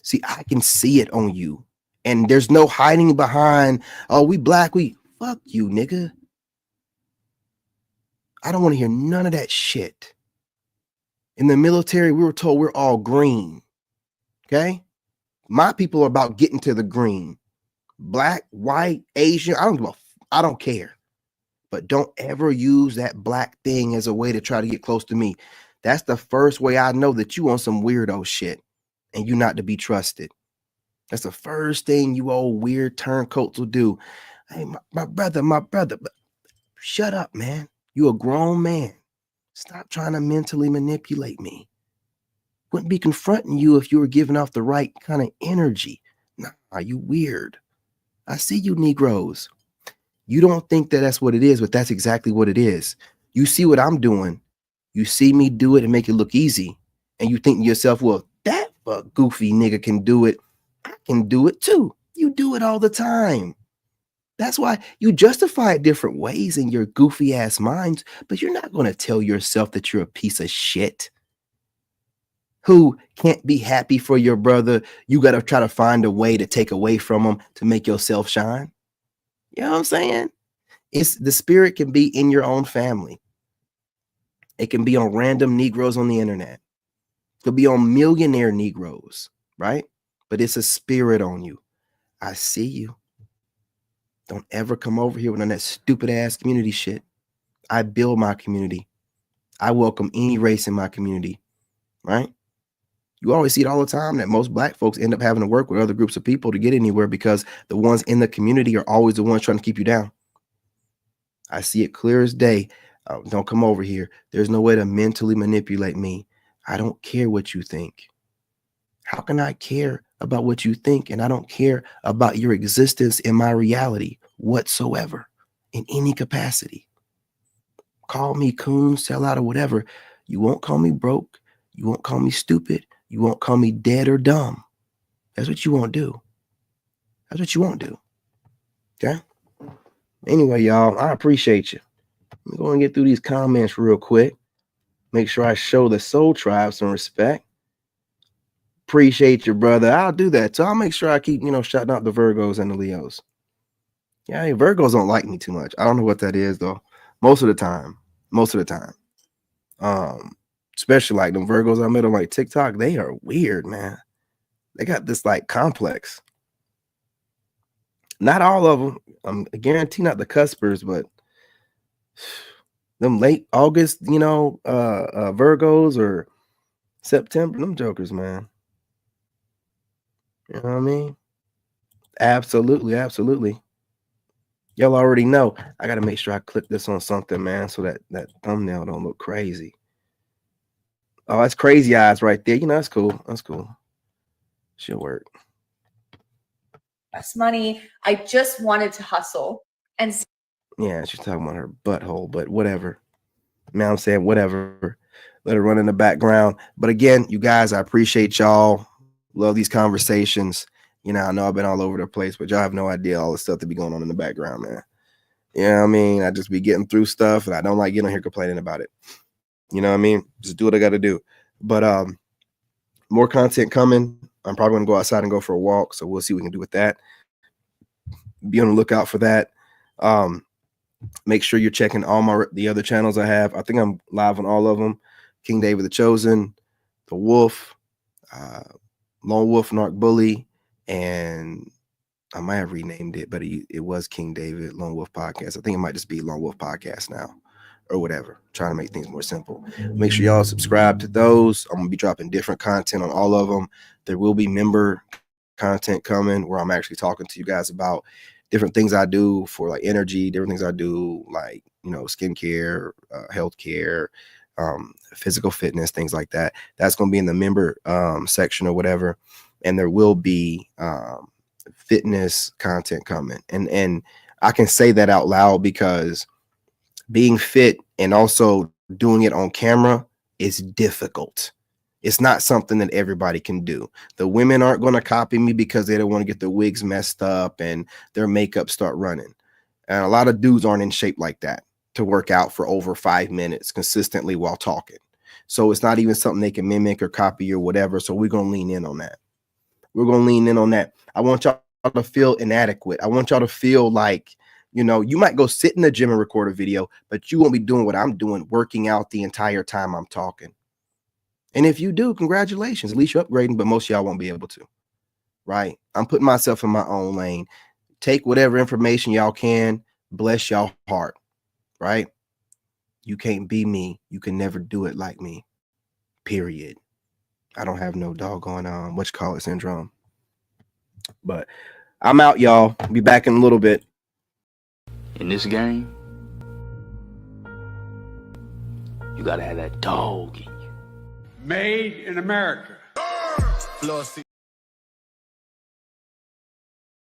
See, I can see it on you, and there's no hiding behind, oh, we black, we fuck you, nigga. I don't want to hear none of that shit. In the military, we were told we're all green. Okay? My people are about getting to the green. Black, white, Asian, I don't care. But don't ever use that black thing as a way to try to get close to me. That's the first way I know that you on some weirdo shit and you not to be trusted. That's the first thing you old weird turncoats will do. Hey, my brother, but shut up, man. You a grown man. Stop trying to mentally manipulate me. Wouldn't be confronting you if you were giving off the right kind of energy. Nah, you weird. I see you Negroes. You don't think that that's what it is, but that's exactly what it is. You see what I'm doing. You see me do it and make it look easy. And you think to yourself, well, that goofy nigga can do it. I can do it too. You do it all the time. That's why you justify it different ways in your goofy ass minds, but you're not going to tell yourself that you're a piece of shit who can't be happy for your brother. You got to try to find a way to take away from him to make yourself shine. You know what I'm saying? It's the spirit can be in your own family. It can be on random Negroes on the internet. It could be on millionaire Negroes, right? But it's a spirit on you. I see you. Don't ever come over here with none of that stupid ass community shit. I build my community. I welcome any race in my community, right? You always see it all the time that most black folks end up having to work with other groups of people to get anywhere because the ones in the community are always the ones trying to keep you down. I see it clear as day. Don't come over here. There's no way to mentally manipulate me. I don't care what you think. How can I care about what you think and I don't care about your existence in my reality whatsoever in any capacity? Call me coon, sell out, or whatever. You won't call me broke. You won't call me stupid. You won't call me dead or dumb. That's what you won't do. That's what you won't do. Okay? Anyway, y'all, I appreciate you. I'm going to get through these comments real quick. Make sure I show the Soul Tribe some respect. Appreciate you, brother. I'll do that. So I'll make sure I keep, shouting out the Virgos and the Leos. Yeah, Virgos don't like me too much. I don't know what that is, though. Most of the time. Especially like them Virgos I met on like TikTok. They are weird, man. They got this like complex. Not all of them. I guarantee not the cuspers, but them late August, Virgos or September, them jokers, man. You know what I mean? Absolutely. Y'all already know. I got to make sure I click this on something, man, so that thumbnail don't look crazy. Oh, that's crazy eyes right there. That's cool. She'll work. Less money. I just wanted to hustle. And yeah, she's talking about her butthole, but whatever. Man, I'm saying whatever. let it run in the background. But again, you guys, I appreciate y'all. Love these conversations. You know, I know I've been all over the place, but y'all have no idea all the stuff that be going on in the background, man. You know what I mean? I just be getting through stuff, and I don't like getting on here complaining about it. You know what I mean? Just do what I got to do. But more content coming. I'm probably going to go outside and go for a walk, so we'll see what we can do with that. Be on the lookout for that. Make sure you're checking all the other channels I have. I think I'm live on all of them. King David the Chosen, The Wolf, Lone Wolf Narc Bully, and I might have renamed it, but it was King David Lone Wolf Podcast. I think it might just be Lone Wolf Podcast now or whatever. I'm trying to make things more simple. Make sure y'all subscribe to those. I'm going to be dropping different content on all of them. There will be member content coming where I'm actually talking to you guys about different things I do for like energy, different things I do like, you know, skincare, healthcare, physical fitness, things like that. That's going to be in the member section or whatever. And there will be fitness content coming. And I can say that out loud because being fit and also doing it on camera is difficult. It's not something that everybody can do. The women aren't going to copy me because they don't want to get their wigs messed up and their makeup start running. And a lot of dudes aren't in shape like that to work out for over 5 minutes consistently while talking. So it's not even something they can mimic or copy or whatever. So we're going to lean in on that. We're going to lean in on that. I want y'all to feel inadequate. I want y'all to feel like, you know, you might go sit in the gym and record a video, but you won't be doing what I'm doing, working out the entire time I'm talking. And if you do, congratulations. At least you're upgrading, but most of y'all won't be able to. Right? I'm putting myself in my own lane. Take whatever information y'all can. Bless y'all heart. Right? You can't be me. You can never do it like me. Period. I don't have no doggone syndrome. But I'm out, y'all. Be back in a little bit. In this game, you gotta have that dog in you. Made in America.